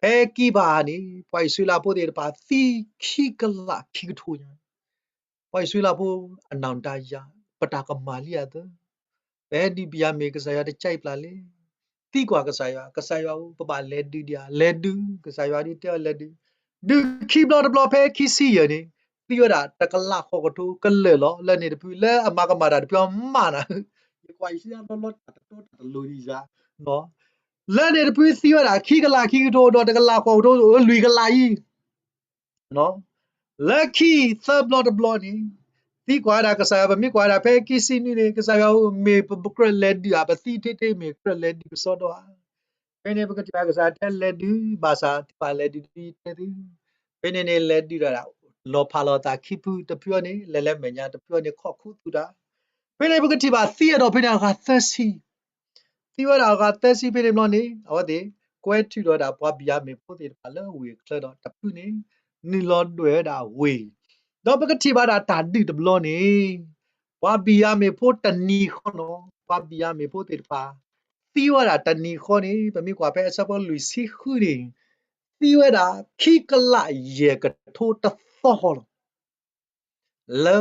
A: phe ki ba ni pwai iswe la po de pa ti khi ka la khi ka tho nya pwai iswe la po anang ta ya pa ta ka ma li ya de phe di bia me ka sa ya de chai pla le ti kwa ka sa ya pa ba le di dia le du ka sa ya di te le du du khi blo de blo phe khi si ya ni ti yo da ta ka la kho ka tho ka le lo le ni de pu le ama ka ma da de pyo ma na kwai si ya lo ta to ta lo di ja no လဲနေတပွေးစီရတာခိကလာခိကတိုတော့တကလာခေါတော့လူကလာကြီးနော်လက်ခိသဘလတ်ဘလနီတီကွာတာကစားပါမိကွာတာဖဲကိစီနီနေကစားရမေပကရလက်ဒီအပတိတေတေမေကရလက်ဒီစောတော့ဖဲနေပကတိကစားတယ်လက်ဒီဘာသာပါလက်ဒီတေတီဖဲနေနေလက်ဒီရတာလောဖာလောတာခိပူတပြောနေလဲလဲမညာတပြောနေခော့ခုတူတာဖဲနေပကတိပါစီရတော့ဖဲနေကသက်စီတီဝရာကသက်စီပေးတယ်မလို့နေဟောတဲ့ကွဲထူတော့တာပွားပြရမယ်ဖို့တဲ့ပါလဲဝေခလတော့တပုနေနီလောတွေတာဝေတော့ပကတိပါတာတာဒီတဘလို့နေပွားပြရမယ်ဖို့တနီခေါနော်ပွားပြရမယ်ဖို့တဲ့ပါတီဝရာတနီခေါနေပမိကွာပဲအစပေါ်လူစီခုနေတီဝရာခိကလာရေကထိုးတသောလဲ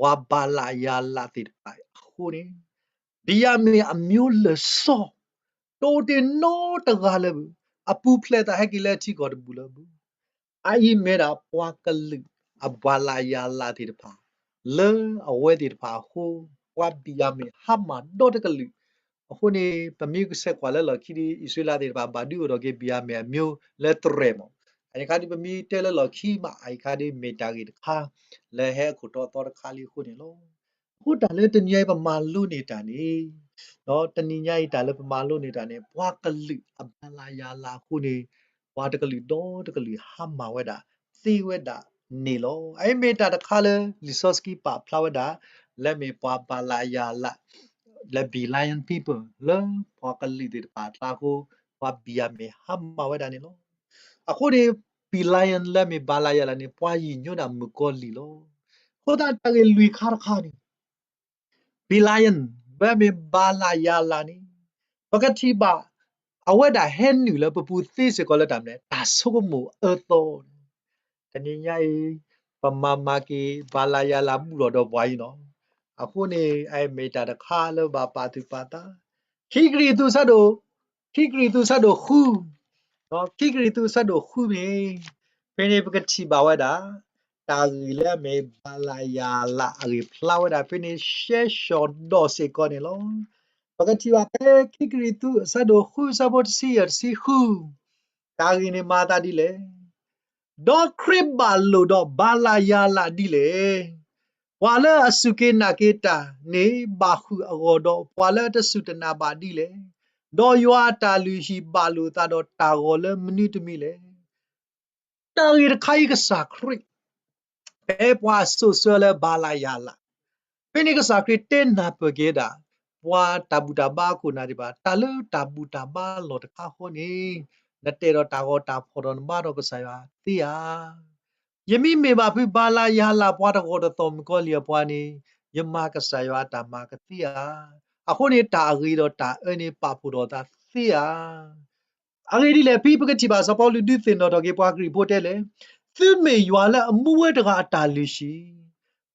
A: ဝါဘာလာယာလာတိပါခုနေဒီရမယ်အမျိုးလစောတိုတင်နောတကားလည်းအပူဖလက်တာဟက်ကလေးချီကောဘူးလည်းဘူးအိမေရာပွားကလူအဘလာယာလာတိတဖာလဲအဝဲတိတဖာဟိုဝတ်ဒီယမေဟာမဒေါ်တကလူအခုနေပမိကဆက်ကွာလဲလခီဒီအစ္စလာတိတဖာဘာဒူရောကေဘီယာမေမျိုးလက်တရဲမအိခါဒီပမိတဲလဲလခီမအိခါဒီမေတာကြီးတခါလဲဟဲခုတော့တော့ခါလီခုနေလို့ခုတလည်းတညိုင်ပမာလူနေတာနေနော်တဏိညာဤတာလည်းပမာလို့နေတာ ਨੇ ဘွားကလူအဘလာယာလာခုနေ wa de kali do de kali hamma weda si weda ni lo ai meta de khala lisoski pa plaweda let me pa bala ya la let be lion people le pa kali de pa tla ko pa bia me hamma weda ni lo ako de be lion let me bala ya la ni pa yi nyo da mu ko li lo ko da ta ge lui khar kha ni be lion ba me bala ya la ni pakati ba aweda hen nu le pu thi se ko la dam ne ta so ko mu e to တနည်းရိုက်ပမာမာကီဘာလာယာလာမှုတော့ဘွားကြီးနော်အခုနေအဲမေတာတခါလို့ပါပါသူပါတာခိဂရီသူဆတ်တို့ခိဂရီသူဆတ်တို့ခူနော်ခိဂရီသူဆတ်တို့ခူပြီဖိနေပကတိပါဝဒါတာရီလဲမေဘာလာယာလာရီဖလာဝဒါဖိနေရှေရှော့ဒေါ်စေကောနေလောပကတိပါပဲခိဂရီသူဆတ်တို့ခူစဘတ်စီရစီခူတာရီနေမာတာဒီလေ do kriba lo do bala ya la di le wala asuke naketa ne bahu agodo wala ta sutana ba di le do ywa ta lu hi ba lo ta do ta go le mni to mi le ta ri khai ka sa khri pe pwa so so le bala ya la pe ni ka sa khri ten na pe ge da pwa tabuta ba ko na di ba ta lu tabuta ba lo ta kha ho ni na te do ta go ta pho do ma do ka sa ya ti ya ယမိမေပါဖိဘာလာယာလာပွားတကောတတော်မကောလျပွားနေယမကဆာယဝတာမကတိယအခုနေတာရီတော့တာအနေပါဖို့တော့တာသိယအရီဒီလေဖိပကတိပါစပေါ်လူဒီသင်တော့ကေပွားကရီပိုတဲလေသိမေယွာလာအမှုဝဲတကအတာလူရှိ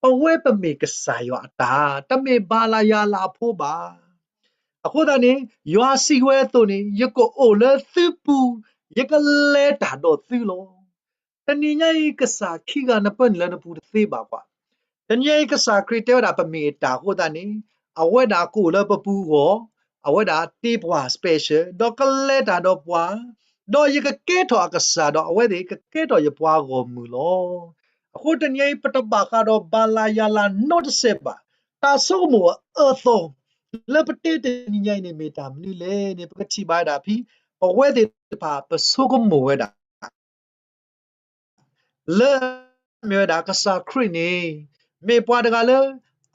A: ပဝဲပမေကဆာယဝတာတမေဘာလာယာလာဖို့ပါအခုတည်းနေယွာစီဝဲတုန်နေယကိုအိုလေသိပူယကလဲတာတော့သိလို့ တနည်းရိုက်ကစားခိကနပန်လနပူသေးပါကွာတနည်းရိုက်ကစားခရစ်တဲတာပမေတာဟိုတာနေအဝဲတာကိုလပပူကိုအဝဲတာတေးပွား special တော့ကလဲတာတော့ပွားတော့ရကကဲထော်ကစားတော့အဝဲတွေကကဲတော်ရပွားကိုမူလို့အခုတနည်းပတပကတော့ဘာလာယာလာ not ဆက်ပါတာဆိုမောအသောလပတေတနည်းရိုက်နေမေတာမနီလေနေပကတိပါတာဖီပဝဲတဲ့ပါပဆိုကမောဝဲတာ le me da ka sa khri ni me pwa da ga le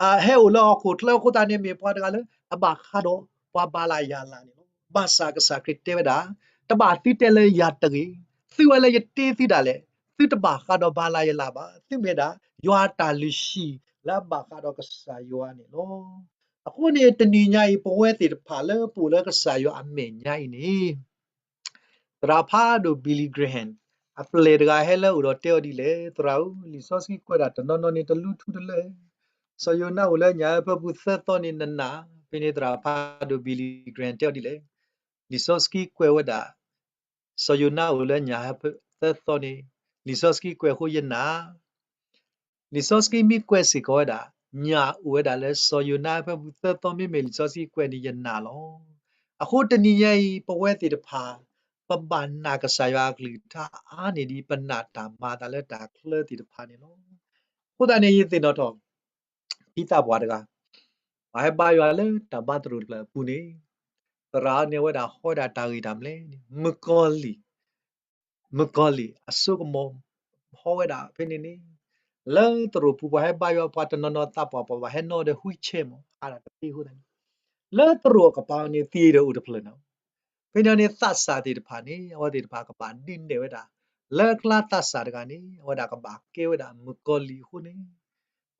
A: a he o lo ko tlo ko ta ne me pwa da ga le a ba kha do pwa ba la ya la ni ba sa ka sa khri te da ta ba ti te le ya ta gi si wa le ya te ti da le si ta ba kha do ba la ya la ba si me da ywa ta lu shi la ba kha do ka sa ywa ni lo အခုနေတဏီညာဤပဝဲတိဖာလေပူလေကဆာယောအမေညာဤနီ Trapado Billy Graham a play ga hele uro teo di le trau li so ski kwera to no ni to lu thu de le so yo na ule nya pa bu se to ni na na pini Trapado Billy Graham teo di le li so ski kwe wada so yo na ule nya pa se to ni li so ski kwe ho ye na li so ski mi kwe si ko da nya wada le so yo na pa bu se to mi me li so ski kwe ni ye na lo a ho de ni ye pa we ti de pha ပပနာကဆာယကလီတာအာနေဒီပနာတာမာတလက်တာကလတိတဖာနေနော်ခုတနေရည်တင်တော့ပိတာဘွားတကဘာဘာယလဲတဘတ်ရူလပူနေတရာနေဝဒါဟောဒါတာဂီတမ်လေမကောလီအဆုကမောဟောဝဒါဖိနေနေလဲတရူပူဘာဘာယပတ်နနောတာပပဘာဟဲနောဒဟွိချေမအာရတတိဟုတယ်လဲတရူကပောင်းနေတီရဥဒဖလနော် ဖိနနေသတ်စာတိတဖာနေဝတိတဖာကပါဒင်းနေဝဒါလက်ခလာသတ်စာတကနေဝဒါကပါကေဝဒါမကောလီခုနေ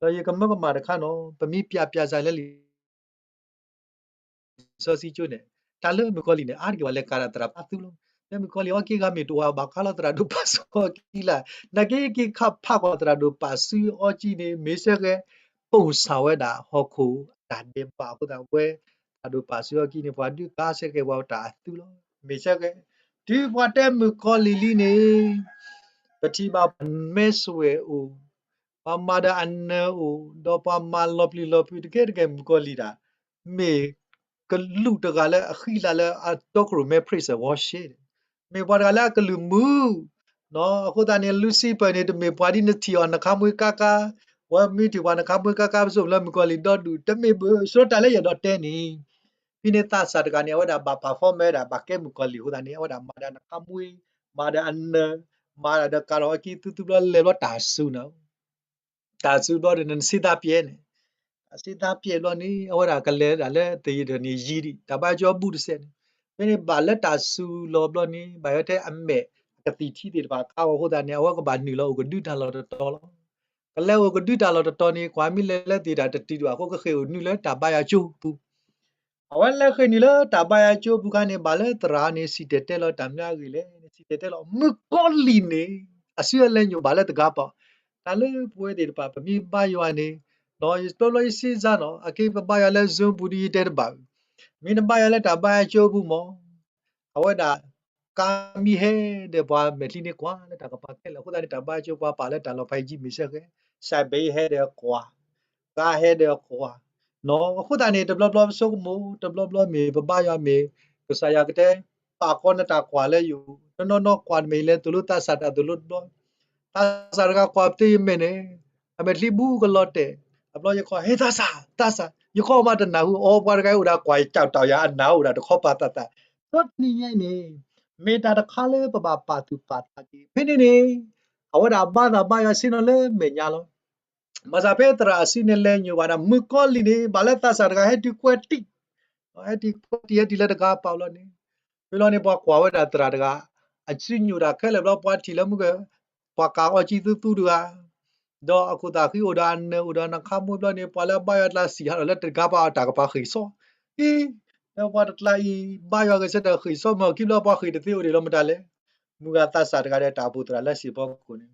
A: တော့ရကမကမာတခါနော်ပမိပြပြဆိုင်လက်လီစောစီကျွနေတလမကောလီနေအာဒီဝလက်ကာရတရာပတ်သူလုံးမကောလီဝကေကမေတူဝဘာခလာတရာဒုပါစောကီလာနကေကေခဖကောတရာဒုပါစီအောချီနေမေဆကေပုံစာဝဒါဟောခုဒါဒေပါခုဒါဝဲအဒုပါစီယောကီနေဘွာဒုကာဆကေဝတာသူလုံး မေချက်ကေဒီဘဝတဲမကောလီလီနေပတိပါမဲဆွေဦးပမာဒအန်နိုဒေါ်ပမာလော်ပလီလော်ပီတကယ်တကယ်မကောလီတာမေကလူတကလည်းအခီလာလည်းအတော့ကရမဲပရိစဝါရှိမေဘွားကလည်းကလူမူနော်အခုတည်းလူစီပနေတမေဘွားဒီနတီအနခမွေကာကာဝမီတီဝနခမွေကာကာဆိုလည်းမကောလီတော့ဒူတမေဆိုတလည်းရတော့တဲနီ Pineta sadgani awada ba performer da ba ke mukoli hudani awada madana kamui mà đã ăn mà đã cà rô ki tu lo le lo ta su no ta su lo de si ta pie ne si ta pie lo ni ora ka le da le ti de ni yi di ta ba jo bu de se ne ba le ta su lo lo ni ba yo te amme ka ti thi de ba ka ho da ne wa ka ba ni lo ko du ta lo to lo ka le ko du ta lo to ni kwa mi le ti da ti do ko ka khe ni le ta ba ya chu pu awan le khe ni le ta ba ya chu pu ka ne ba le tra ni si te te lo ta mya gi le si te te lo mu ko li ne asu le nyu ba le ta ga pa ta le pwe de pa pa mi ba yo ne no to lo si za no a ke ba ya le zum pu di te ba mi na ba ya le ta ba ya chu pu mo awa da ka mi he de ba me ti ne kwa le ta ka pa ke le ko da ta ba chu pa le ta lo phai ji mi se ke sa be he de kwa ka he de kwa no ko da ne de blo blo so mo de blo blo me ba ya me ko sa ya ke te pa ko na ta kwa le yu no kwa me le tu lu ta sa ta tu lu blo ta sa ga kwa ti me ne a me li bu ko lo te a blo ya ko he ta sa you call ma de na hu o pa ga u da kwa chao tao ya na u da de ko pa taก็นี่ไงนี่เมตาตะคาเลปะปะปาตุปาตากีเพ่นี่นี่เอาว่าดาบ้ายาสินอเลเมญาโลมาซาเปตราสินเลญูวาดามุกอลีนี่บาเลตาสารกาเฮติควติเฮติควติเฮติเลตกาปาวลนี่เวลานี่ปะกวาวดาตราดกาอจิญูดาเคเลบลอปะทีเลมุกปะกาอจิตุตุดาดออะคุตาคิโอดานเนโอดานะคามุบลนี่ปะเลบายาลาสิฮาเลตกาปาตากปาขิโซอีแล้วว่าตลายบายากเสดขิโซมกิบลอปะขิตติโอเดลมตาเล Mugata sargare taputra la sipo kuni.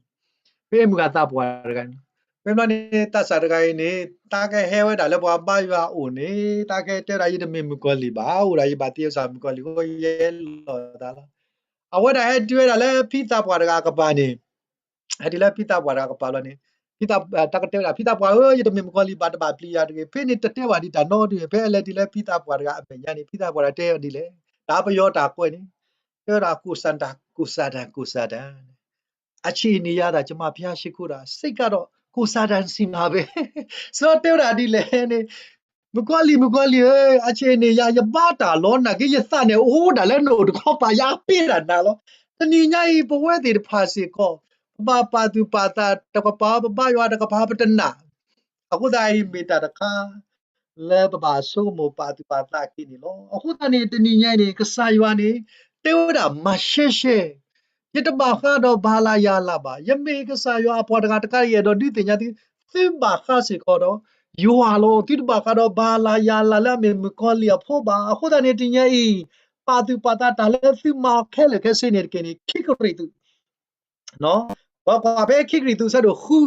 A: Pe mugata puargan. Pe mani ta sargai ni ta ke hewe dale bua ba ya uni ta ke te rai de mim ko li ba u rai ba ti sa mi ko li ko ye lo da la. Awada he dwe dale pita puarga ka pa ni. Hadi la pita puarga ka pa lo ni. Pita ta ke te la pita pua ye de mim ko li ba de ba pli ya de pe ni te te wa di ta no di pe le di le pita puarga pe nya ni pita puarga te di le. Ta pa yo ta ko ni. ပြောတာကုစန္ဒကုစာဒံကုစာဒံအခြေအနေရတာကျမဖျားရှိခိုးတာစိတ်ကတော့ကုစာဒံစီမှာပဲဆိုတော့ပြောတာဒီလေနေမကွာလီအခြေအနေရပါတာလောနာကြီးရစနေအိုးဒါလည်းလို့တော့ပါရပြတာနာလောတဏီညာဤဘဝတည်ဖာစီကောပါပါသူပါတာတကပါပရွာတကပါပတနာအခုဒါဤမေတ္တာတခါလဲပပါဆုမပါသူပါတာကိနီလောအခုတနေတဏီညာနေကဆာရွာနေပြောတာမရှေယတဘာခါတော့ဘာလာရလာပါယမေကဆာယောအပေါ်တကတကရတော့ဒီတင်ညာတိသင်ဘာခါစီခေါ်တော့ယောဟာလောတိတဘာခါတော့ဘာလာရလာလာမေမကောလီအဖို့ပါအခုတနေတင်ညာဤပါသူပါတာတလည်းသမာခဲလေခဲစနေကနေခိကရီတူနော်ဘာဘာပဲခိကရီတူဆက်တော့ခူ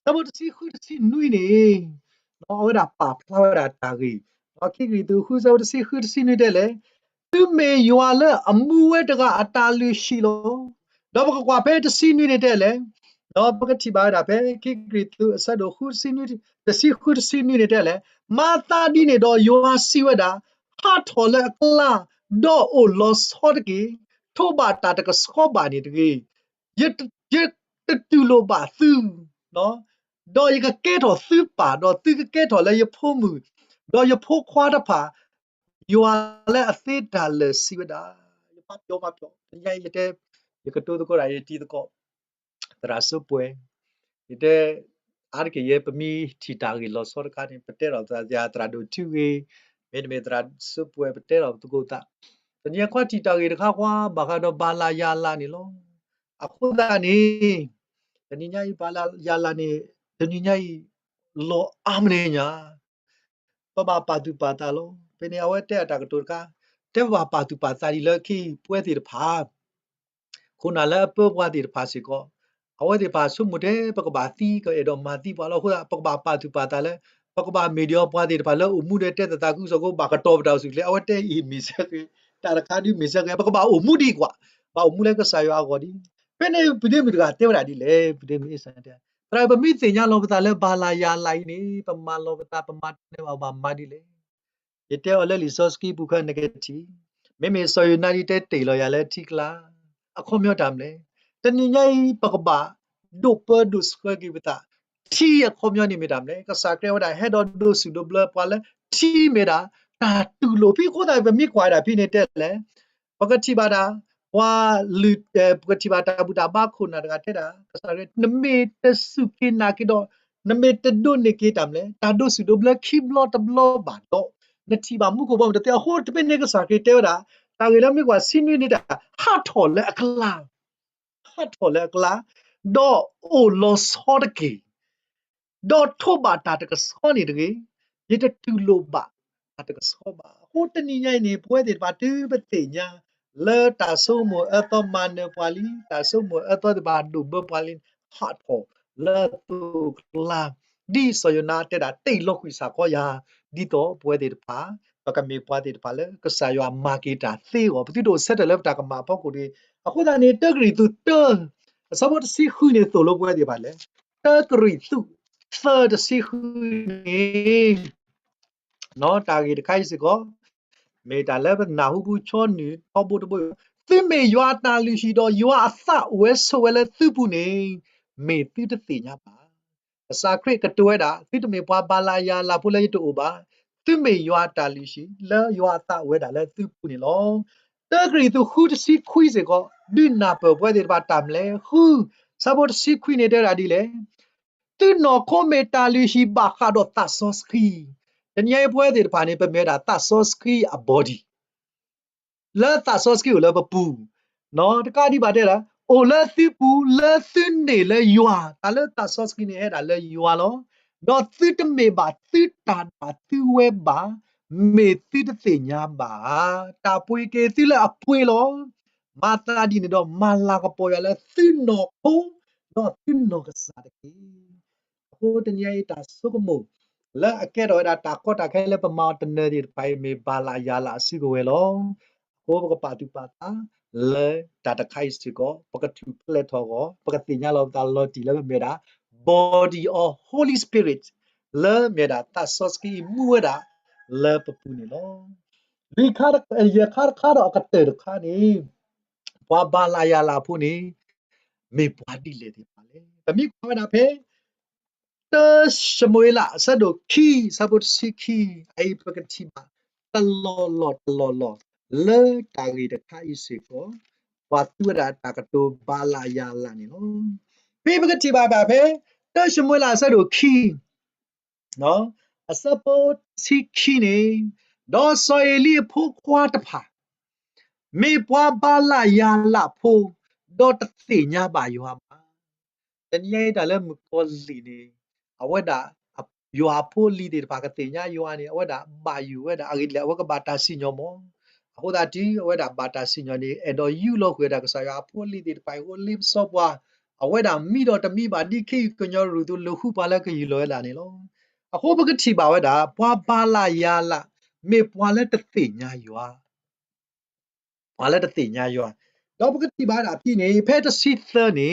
A: တဘတ်စီခူစီနွိနေနော်ဝရပါဖလာဝရတာကြီးခိကရီတူခူစောတစီခူစီနွိတယ်လေသူမေယွာလေအမှုဝဲတကအတာလူရှိလို့တော့ဘကွာပဲတစီနွေတဲ့လေတော့ဘကတိပါတာပဲခိကရီတူဆတ်တော့ခုစီနွေတစီခုစီနွေတဲ့လေမာတာဒီနေတော့ယွာစီဝတာဟာထော်လေကလာတော့အိုလောစောတကေထိုးပါတာတကစောပါနေတကေရရတူလိုပါသူနော်တော့ရကကဲတော်သူပါတော့သူကကဲတော်လေရဖို့မှုတော့ရဖို့ခွာတဖာ you are le atheta le siwada you pa pyo nya yete yakato to ko ra yeti to ko tra so pwe yete ar ke ye pami thita gi lo so ka ni pate ro ta ya tra do tu ge me tra so pwe pate ro to ko ta tanya kwa thita gi kha kwa ba ka do ba la ya la ni lo akhu da ni tani nya yi ba la ya la ni tani nya yi lo amne nya pa pa tu pa ta lo pe ne awe te ta ka to ka te pa tu pa ta ri le khi pwe ti phaခုနလည်းပပွားတိဖာစီကောအဝဲတိဖာဆုမှုတဲ့ပကဘာတိကဲတော့မာတိပါလို့ခုပကဘာပါသူပါတာလဲပကဘာမီဒီယာပွားတိဖာလို့အမှုတဲ့တက်တာကုစကောဘာကတော့တောက်စုလေအဝဲတဲ့ဤမီစကေတာရခါဒီမီစကေပကဘာအမှုဒီကွာဘာအမှုလဲကဆာရွာကောဒီဖဲနေပဒိမီကတဲဝရာဒီလေပဒိမီစတဲ့တရပမိတင်ညာလောပတာလဲဘာလာယာလိုက်နေပမာလောပတာပမတ်နေဘာမာဒီလေရတဲ့အလဲလီဆော့စကီပုခနဂတီမေမေဆော်ယူနာတီတဲတေလော်ရလဲထိကလာအခုမြော့တမ်းလေတနိညာဤပကဘာဒုပဒုစခကိဝတာတီအခုမြော့နေမိတမ်းလေကစားကဲဝတာဟက်ဒေါ်ဒုစုဒဘလပွာလေတီမေတာတာတူလိုဖိခိုးတာပဲမိခွာတာဖိနေတဲ့လေပကတိပါတာ wa lu pukatiba tabuta ba khuna daga teda kasare name te sukina kido name te do ne ke tamle ta do su do bla khiblo tablo ba do nati ba mu ko ba te ho te ne ka sa ke te da ta ge la mi kwa sinu ni da ha tho le akla ha tho le akla do o lo so de ke do tho ba ta ta ka so ni de ke ye te tu lo ba ta ka so ba ho te ni nyai ni pwe de ba tu ba te nya le ta so mo ato man ne pali ta so mo ato de ba du ba pali hot ho le tu la di so yo na te da te lo khu sa ko ya di to pwe de pa ba ka me pwa de pa le ka sa yo ma ke ta the ho ba ti do set de le ta ka ma pa ko de a ko da ne te gri tu te sa bo si khu ne to lo pwe de ba le te gri tu third si khu ne no ta gi de kai si ko me ta le na hu bu cho ni ho bu de bu ti me ywa ta lu shi do ywa a sa we so we le tu bu ne me ti de ti nya ba sa krit ka to da ti de me pwa ba la ya la pu le to ba ti me ywa ta lu shi le ywa ta we da le tu bu ni lo ta gri tu hu de si khu se ko di na pe pwe de ba tam le hu sa bo de si khu ne de ra di le tu no ko me ta lu shi ba kha do ta so ski တနည်းပွဲတွေတဖာနေပမဲတာတဆော့စကီအဘော်ဒီလာတဆော့စကီကိုလည်းပပူနော်တကားဒီပါတဲ့လားအိုလဲသီပူလဲသင်းနေလဲယွာဒါလဲတဆော့စကီနေဟဲ့ဒါလဲယွာလောတော့သီတမေပါသီတာပါသီဝဲပါမေသီတသိညာပါတာပွေကေသီလဲအပွေလောမာတာဒီနေတော့မာလာကပေါ်ရလဲသီနော်ခုံးတော့သီနော်ကစားတကေဟိုတနည်းတာဆုကမို့ la ake ro da ta ko ta khai le pa ma ta ne di pai me ba la ya la si ko we lo ko ba pa tu pa ta le ta ta khai si ko pa ka tu ple tho ko pa ka ti nya lo ta lo ti le me da body or holy spirit le me da ta so ski mu we da le pa pu ni lo ri kha ya kha ro ka te kha ni pa ba la ya la pu ni me pa di le ti pa le ta mi ko da phe တရှမွေလာဆတ်တို့ခီဆပ်ဖို့စီခီအိပကတိပါတလောလောတလောလောလေတာဂီတခိုင်စီကိုဝတ်တူရာတာကတိုဘာလာယာလာနီနော်ပိပကတိပါပါဖေတရှမွေလာဆတ်တို့ခီနော်အစဖို့စီခီနေဒေါ်ဆိုအလီဖိုခွာတဖာမေပွားဘာလာယာလာဖိုဒေါ်တသိညာပါယောပါ တနည်းဒါလည်းမကောလီနေအဝဒယွာဖိုလီတဲ့ဘာကတဲ့ညာယွာနေအဝဒဘာယူဝဒအဂိလေအဝကဘာတာစီညောမောအခုဒါတီအဝဒဘာတာစီညောနေအတော်ယူလို့ခွေတာကစားရဖိုလီတဲ့ပိုင်ဟိုလီဆော့ပွားအဝဒမိတော့တမိပါဒီခိကညောရူသူလခုပါလကယူလောလာနေလို့အခုပကတိပါဝဒပွားပါလာယာလာမေပွားလက်တသိညာယွာပွားလက်တသိညာယွာတော့ပကတိပါတာပြနေဖဲတစီသနေ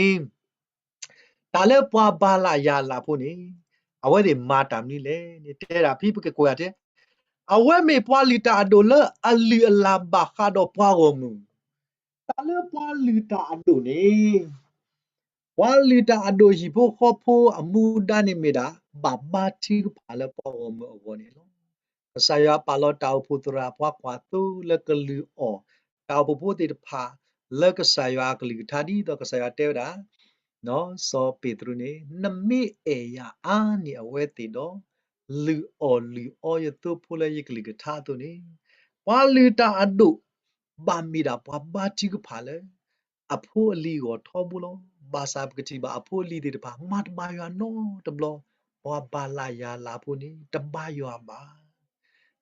A: ဒါလည်းပွားပါလာရလာဖို့နေအဝဲတွေမာတာမီလေနေတဲ့တာဖိပကကိုရတဲ့အဝဲမေပွားလီတာအဒိုလအလီအလာဘာခါတော့ပွားကိုမူဒါလည်းပွားလီတာအဒိုနေပွားလီတာအဒိုရှိဖို့ခေါ်ဖို့အမှုဒနေမီတာဘာဘာတီဖာလည်းပွားကိုမူအဘောနေလို့ဆာယပါလောတောက်ဖူတရာပွားကွာတူလကလူအောတောက်ဖို့တေတဖာလကဆာယကလီထာဒီတော့ကဆာယတဲတာ နော်စောပေတရုနေနမိအေယာအာနီအဝဲတေတော့လူအောရတုဖိုလေယကလီကထားတုနေဝါလီတာအဒုဘာမီတာဘွားဘာတိကဖာလေအဖိုးအလီကိုထောဘူးလို့ဘာသာပကတိဘာအဖိုးလီတေတပါမတ်ဘာယနောတဘလဘွာဘာလာယာလာဖိုနေတဘာယောပါ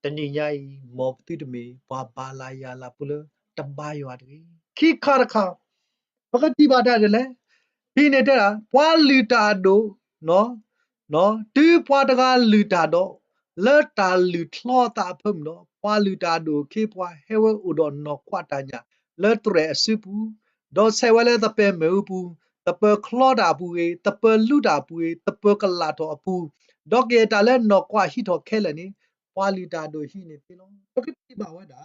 A: တနိညာီမောပတိတမီဘွာဘာလာယာလာဖူလတဘာယောတကြီးခိခါရခါပကတိဘာတာလေ ဒီနေတဲ့ပွာလီတာဒိုနော်တီပွာတကလီတာတော့လက်တာလီထလောတာဖုံနော်ပွာလီတာဒိုခေပွာဟဲဝဲဥဒနော်ခွာတညာလက်တရဲစုပူဒေါ်ဆဲဝဲလဲတပဲမေပူတပခလောတာပူေတပလူတာပူေတပကလာတော့အပူဒေါကေတာလဲနော်ခွာဟီတော့ခဲလဲနေပွာလီတာဒိုဟီနေပြီနော်ပကတိပါဝဲတာ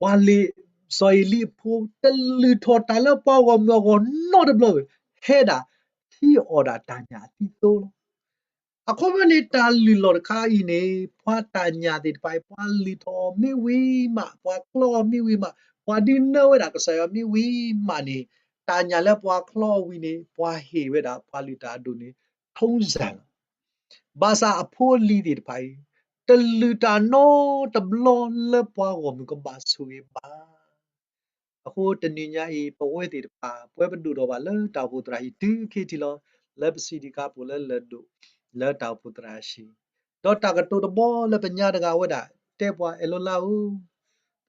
A: ဝါလီဆိုလီဖိုတလူထော်တလပေါ့ကမြောကနော်တဘလဟဲတာဟီအော်ဒါတညာတီတိုအခုမနေတာလီလော်ခါအီနေဖွာတညာတဲ့ပိုင်ပွာလီထော်မီဝီမပွာကလောမီဝီမ Padi na weda kasaya mi wi mani tanya le pwa klo wi ni pwa he weda pali ta du ni thong zang basa apho li di pai telu ta no tablo le pwa go mi ko ba su ba ako taninya e pwe di pa pwe du do ba le ta bu tra i tu ke ti lo le psi di ka pu le do le ta pu tra shi do ta ka to do bo le pnya da ga weda te pwa elo la u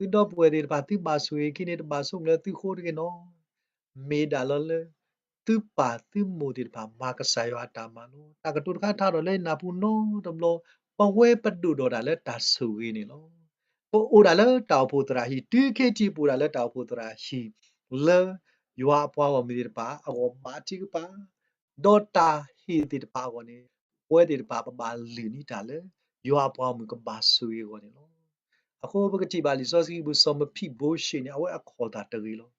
A: tu do pwe di pa ti ba su ki ni ba su le tu kho de no me da lo le tu pa tu mo di pa ma ka sa yo ta ma no ta ka tu ka tha do le na pu no do lo pa we pa du do da le ta su ni lo po o da le ta pu tra hi tu ke ti pu da le ta pu tra hi le yo a pwa wa mi di pa a ko ma ti pa do ta hi di pa ko ni we di pa pa ba li ni ta le yo a pwa mu ka ba su yi ko ni lo အခုပကတိပါလီစောစီဘူးစောမဖိဘိုးရှိနေအဝဲအခေါ်တာတရီလို့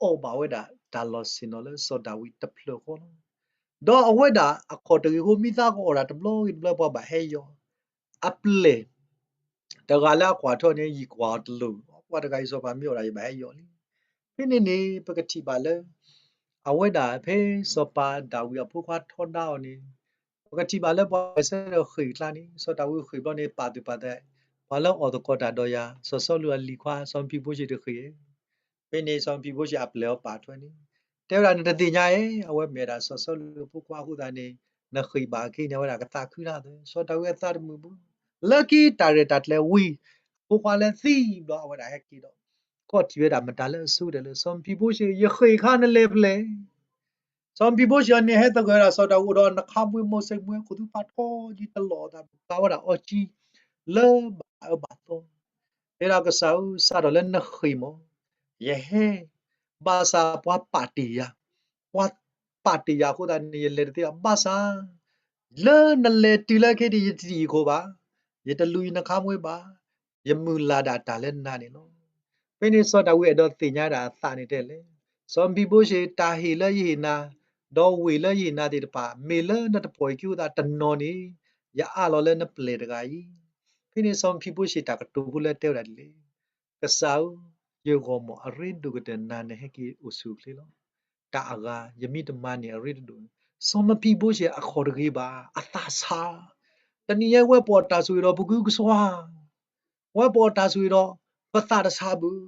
A: အော်ပါဝဲတာဒါလောစင်နော်လဲစောတာဝီတဖလို့ခေါ်လို့တော့အဝဲတာအခေါ်တရီကိုမိသားကိုအော်တာတဘလို့ဘလို့ပါဟဲယောအပလေတကလာကွာထောနေရီကွာတလို့ကွာတကယ်စောပါမြော်တာရပါဟဲယောလီဖိနေနေပကတိပါလဲအဝဲတာဖေးစောပါဒါဝီအဖို့ခွာထောတာနေပကတိပါလဲပေါ်ဆဲခိလာနေစောတာဝီခိဘလို့နေပါတူပါတဲ့ဘာလို့အော်တကောတာတော့ရစောစောလူလီခွာစောပြဖို့ရှိတခေဖိနေစောပြဖို့ရှိအပလေပါထွန်းနေတဲရတဲ့တင်ညာရဲ့အဝဲမေတာစောစောလူဖို့ခွာခုတာနေနခိပါခိနေဝရကတာခိလာတဲ့စောတာဝီအသာမှုဘူး lucky တာရတလဲဝီဖို့ခွာလဲသိတော့အဝဲတာဟက်ကီတော့ကော့တီရတာမတလဲဆူတယ်လေစောပြဖို့ရှိရခိခါနလေပလေ some people ရှနေဟဲ့တကယ်ဆော်တာဝတော့နခမွေးမစိတ်မွေးခုသူပတ်ခေါ်ကြီးတလောတာပါဝတာအချီလဲဘာတော့အဲ့ဒါကဆောက်စားတော့လဲနခိမောယေဟဲဘာသာပွားပါတီယာပွားပါတီယာခုတာနေလေတဲ့ဘာသာလဲနလေတီလဲခဲ့ဒီယတီကိုပါယတလူနခမွေးပါယမူလာတာတာလဲနာနေနော်ဖိနေစောတာဝဲတော့တင်ညာတာစာနေတဲ့လေ some people ရှေတာဟီလဲယေနာတော့ဝေလဲယေနာတဲ့ပါမေလဲနတပွိုကျူတာတနော်နေရအလောလဲနပလေတကကြီးဖိနေ some people ရှေတာကတူဘူးလဲတဲတယ်လေကဆောက်ယေကောမအရိဒုကတဲ့နာနေဟကီဥစုကလေလောတာအကယမိတမနေအရိဒု some people ရှေအခေါ်တကြီးပါအသာစာတနည်းဝဲပေါ်တာဆိုတော့ဘကူကစွာဝဲပေါ်တာဆိုတော့ပတာတစားဘူး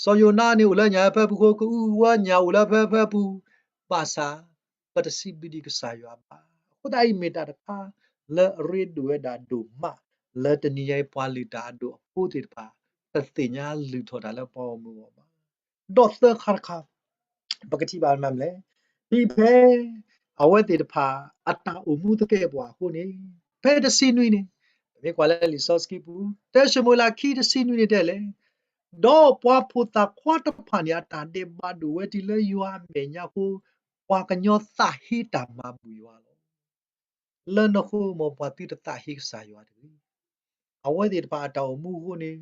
A: so yo na ni ula nya phe bu ko ku wa nya ula phe phe bu pa sa pa ta si bi di ka sa yo ba ko dai me ta ta le re du da du ma le ta ni yai pwa li ta du pu ti pa ta ti nya lu tho da le po mu ba dot the khar kha pa ka ti ba mam le pi phe a we ti pa ata u mu ta ke bwa ko ni phe ta si nui ni me kwa le li so ski pu te shmo la ki ta si nui ni de le တော့ပွားဖို့တာခွာတဖန်ရတာတဲ့ဘာဒူဝဲတီလေယူအမေညာကိုပွားကညောသဟိတာမဘူယောလောလဲနခုမပွားတိတသဟိစာယောတည်းအဝဲဒီပါတောမှုဟုနေ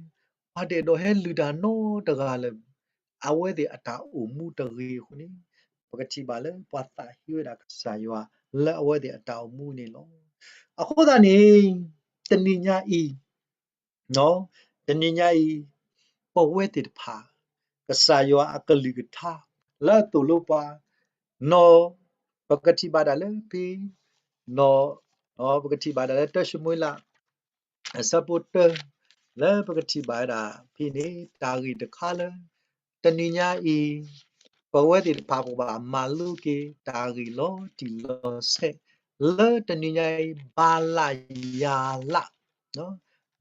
A: ဘာတဲ့တော့ဟဲလူဒါနောတကားလဲအဝဲဒီအတာအမှုတရီခုနေပကတိပါလဲပွားသဟိဝဒါစာယောလဲအဝဲဒီအတာအမှုနေလောအခုဒါနေတဏိညာဤနော်တဏိညာဤပဝဲတိတဖာ kasayo akaligta la tulupa no pakati badale pi no no pakati badale tashmuila supporter la pakati bada pi ni tagi de khala taninya i pawadi pa ba malu ke tagi lo ti lo se la taninya i bala ya la no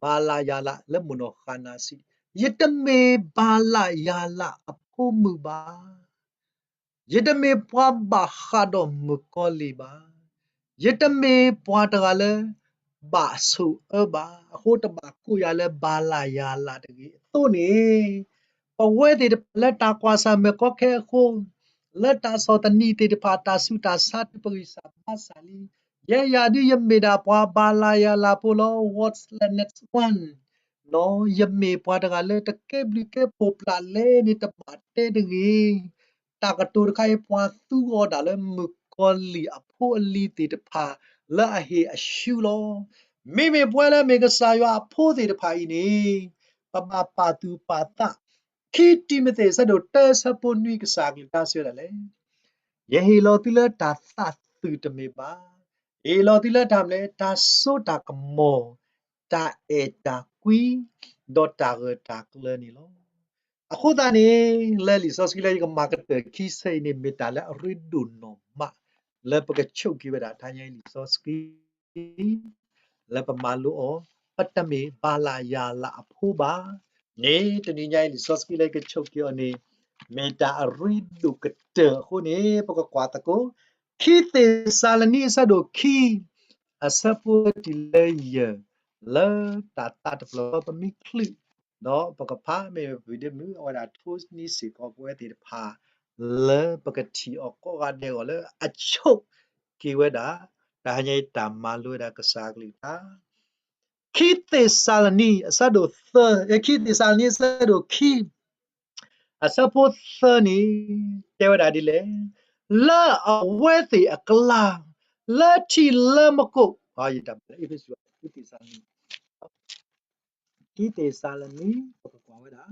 A: bala ya la le muno khana si yitame bala ya la apomu ba yitame pwa ba khado mukoli ba yitame pwa ta le ba su ba ho ta ba ku ya le bala ya la de to ni pawe de la ta kwa sa me ko khe ko la ta so ta ni de pa ta su ta sa ti pri sa ma sa li ye ya di ye me da pwa bala ya la po lo what's the next one no ye me pwa ta le ta ke bli ke po pla le ni ta ba te de gi ta ka tu khai pwa tu go da le mu ko li a pho li ti ta pha la a he a shu lo me me pwa le me ka sa yo a pho ti ta pha i ni pa pa pa tu pa ta Kitty mete sa do ta sa po nui ka sa ta syo da le ye he lo ti la ta sa tu te me ba e lo ti la ta le ta so ta ka mo ta e ta qui do ta ge ta kle ni lo အခုတည်းလဲလီစောစကလေးကမာကတ်ခီစိနေမီတာလဲရီဒူနိုမလဲပကချုပ်ကိဝဒထိုင်းရင်လီစောစကီလဲပမာလူအောပတ်တမေပါလာယာလာအဖိုးပါနေတနည်းညိုင်းလီစောစကီလေးကချုပ်ကိအနေမေတာရီဒူကတခုနေပကကွာတကိုခီတေဆာလနီဆဒိုခီအစပူတီလေယလဲတာတာတဖလောပမီခလီ đó bậc phá mẹ vì đêm nữ ở đã thu ni sĩ có quê thì phá lỡ bậc chỉ ở có gà đều lỡ à chốc kỳ quê đã nhảy tạm mà lui đã cái sạc lì ta khi tê salani sa đồ thơ khi tê salani sa đồ khi à sa po thơ ni theo đã đi lẽ lỡ ở quê thì à kla lỡ chỉ lỡ mà cô à gì đậm ít khi tê salani khi tê salani bậc quê đã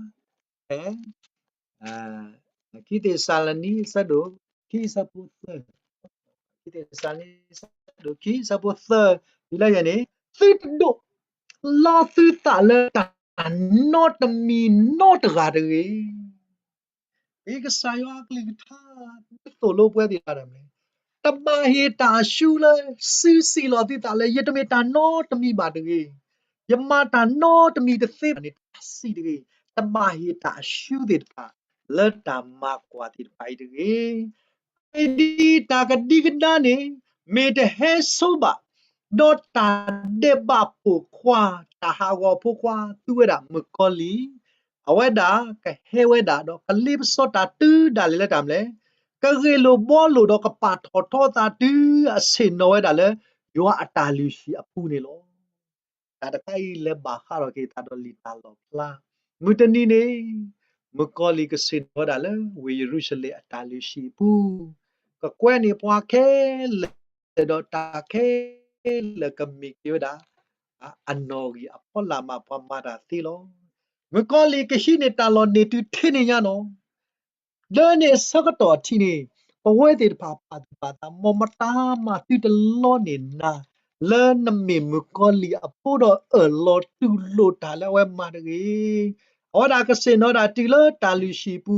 A: à kita salani sado ki saputher kita salani sado ki saputher bila yani fit do la tu ta le ta not me not ga de e ka sayo akli tha to lo pwe ti adam le ta ba he ta shu le si si lo ti ta le yet me ta not me ba de yama ta not me de se ni si de ta ba he ta shu de ta le ta ma kwa ti pai de di tagadikadani made he soba dota deba pokwa tahawa pokwa tuweda mukoli aweda ka heweda do kalip sota tu dalile tamle ka gelo bolu do ka pa tho ta tu asino weda le yo atalushi apune lo ta da kai le ba kharo ke ta do lita lo pla mutani ne mukoli ka sin weda le we jerusalem atalushi pu ka kweni pwa ke le do ta ke le ka mi kyo da anogi apola ma pwa ma da ti lo mi ko li ke shi ne ta lo ne tu thi ne nya no le ne sa ka to thi ne pwe te pa ta mo ma ta ma ti de lo ne na le na mi mi ko li apo do lo tu lo ta la we ma de oda ka se no da ti lo ta lu shi pu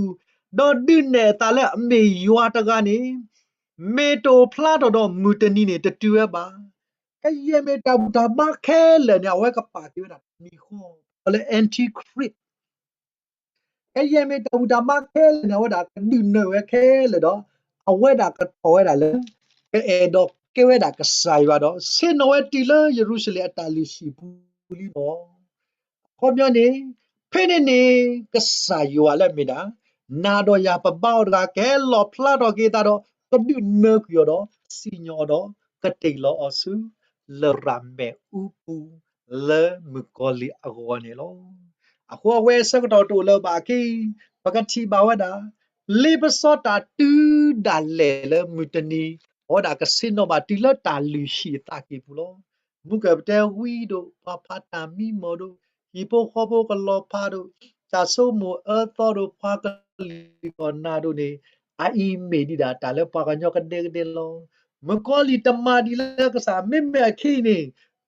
A: do du ne ta le me ywa ta ga ni မေတိုဖလာတော်မူတနီနေတတူရပါကယေမေတာဘူတာမခဲလေညာဝဲကပါတိရတာနီခေါ်လေ anti crit ကယေမေတာဘူတာမခဲလေညာဝဲတာကဒုနဝဲခဲလေတော့အဝဲတာကပေါ်ဝဲတာလေကဲတော့ကဲဝဲတာကဆိုင်ပါတော့ဆေနဝဲတီလေယေရုရှလင်အတာလူရှိဘူးလီနော် ခေါမျောနေဖိနေနေကဆာယောလည်းမိတာနာတော့ရပပောက်တကဲလော်ဖလာတော့ကေတာတော့ကဒုနကျော်တော့စီညောတော့ကတိတ်လောအဆူလရမဲဥပူလေမကောလီအကောနေလောအခုအဝဲစကတော့တူလောပါကီပကတိပါဝဒါလေပစောတာတူဒါလေလေမူတနီဟောဒါကစင်တော့ပါတီလတာလူရှိတာကေဘူးလောဘုကပတဲဝီတို့ပပတာမီမောတို့ ipo khobo ka lo pha do ta so mo a to do pha ka li ko na do ne a I me di da ta le pa ka nyo ka de lo mo ko li ta ma di le ka sa me me khi ni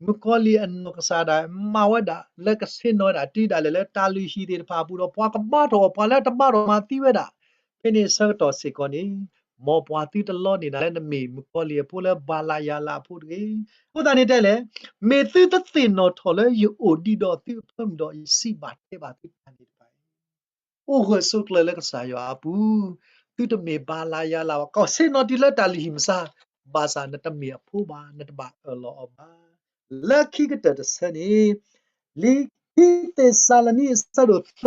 A: mo ko li an no ka sa da ma wa da le ka sin no da ti da le ta lu shi de pha bu do pha ka ma do pha le ta ma do ma ti we da phe ni sa to se ko ni mo pwa ti ta lo ni da le na me mo ko li pu le ba la ya la pu de ko da ni de le မေသတသိနော်ထော်လဲယူအိုဒီတော့တိဖမ်တော့စီဘတ်တေဘာတိပန်ဒီပိုင်အိုရဆုကလဲကစားရအပူသူတမေဘာလာရလာကောဆေနော်ဒီလက်တာလီဟိမစာဘာသာနတမေအဖိုးဘာနတဘာအလောအဘာလက်ခိကတတဆနီလီခိတေဆာလနီဆဒုသ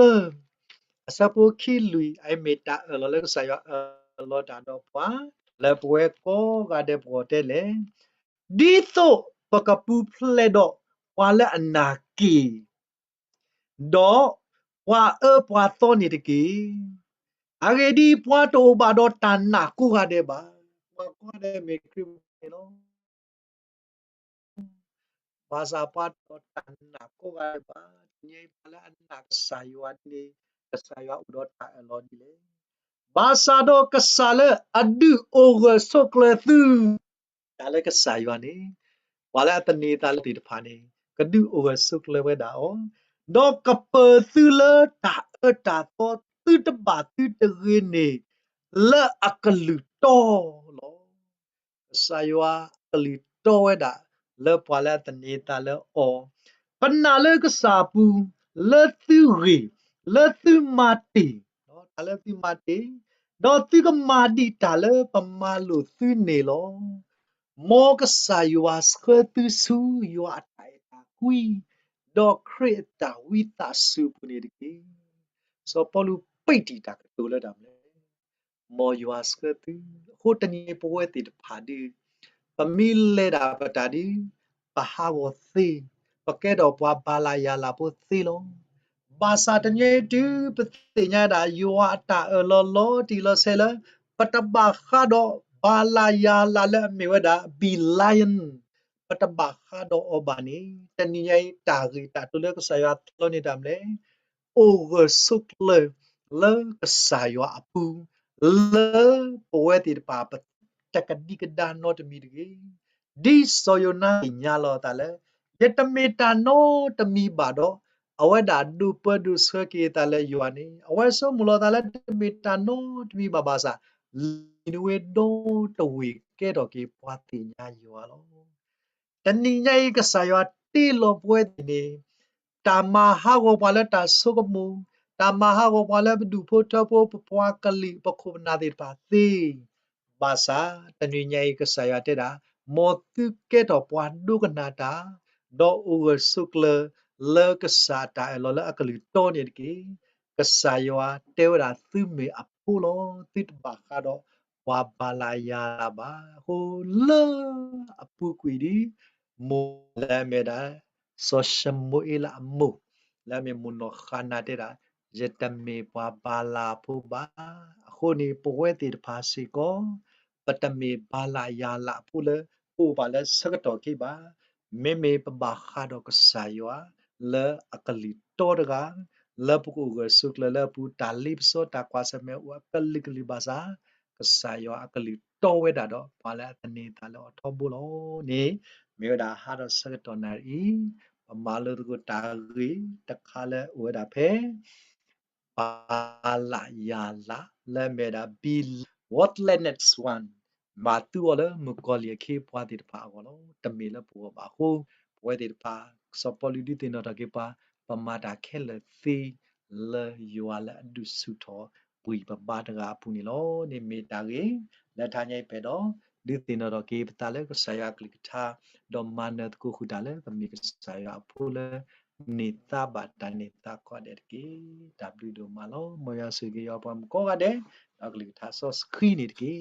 A: အစပိုခိလူအိုင်မေတာအလောလဲကစားရအလောတာတော့ပွာလက်ပွဲကောကတဲ့ပေါ်တဲ့လေ dito pakapuple do wala anaki do wa pwa to ni de ki age di pwa to ba do tan na ku ga de ba wa ko de me kri no ba sa pa do tan na ku ga ba ni pala anak sayuat ni kasaya udah tak elok dile bahasa do kesale adu over sokle tu kale kasaya ni wala tani tal ti depan ni kadu over sokle we da o do kape tu le ta to tu teba tu terine le akalu to lo saywa kalito weda le pwala tani ta le o panna le ka sapu le tu ri le tu mati no ta le tu mati do tu ka mati ta le pamalu tu ne lo mo ka saywa skwe tu su yo atai ta kui do kre ta wi ta su pu ne de so polu piti ta ka tu le dam le mo yo skwe tu ho tani po we ti de pha di pamile da patadi pahawo thi pakedo pwa bala ya la po thi lo basa tanye du patinya da yuwa ta lo lo ti lo se la pataba khado bala ya la la mewada bi lion pataba khado obani tanye ta ri ta to le ko sa ya lo ni dam le over suk le ka sa yo apu le poeti pa takadi kada no to mi de di soyona nyalo tale yetameta no tami bado awada du padu sake tale yuani awaso mulo tale meta no tami babasa linwe do to we ke do ke pwati nya yualo tani nyai ka sayo ti lo pweti ni tamaha go pala ta sokomu tamaha go pala du pho to pho pwa kali pakho na de pa ti basa tani nyai ka saya te da mo tu ke to pwa du kana ta do over sukle le ka sa ta lo la akali to ni ki ka saywa te da tu me apulo tit ba ka do wa balaya ba ho le apu kwi di mo la me da so shamu ila mu la me muno khana te da yetame pa bala phu ba ho ni pwe ti pha si ko patame bala ya la phu le phu ba le sakato ki ba me me pa ba kha do ka sa yo le akali to da le pu ko ga suk le pu ta lip so ta kwa sa me wa kali ba sa ka sa yo akali to we da do ba le tani ta lo tho bu lo ni me da ha do sakato na i ma lo ko ta ri ta kha le we da phe Bala yala le meda bil what le next one ma tu ole mu ko le ke pwa ti pa ko lo tami le pu ba ho pwe ti pa so poli di tin da ke pa pa ma da khe le thi le yu ala du su tho pui pa ba da ga pu ni lo ni me ta ge le tha nyai pe do di tin da ke ta le ko sa ya klik tha do ma na ku khu da le pa mi ka sa ya pu le nita bata nita ko der ki w do malo moya sugi yo pam ko ga de agli tha so screen it ki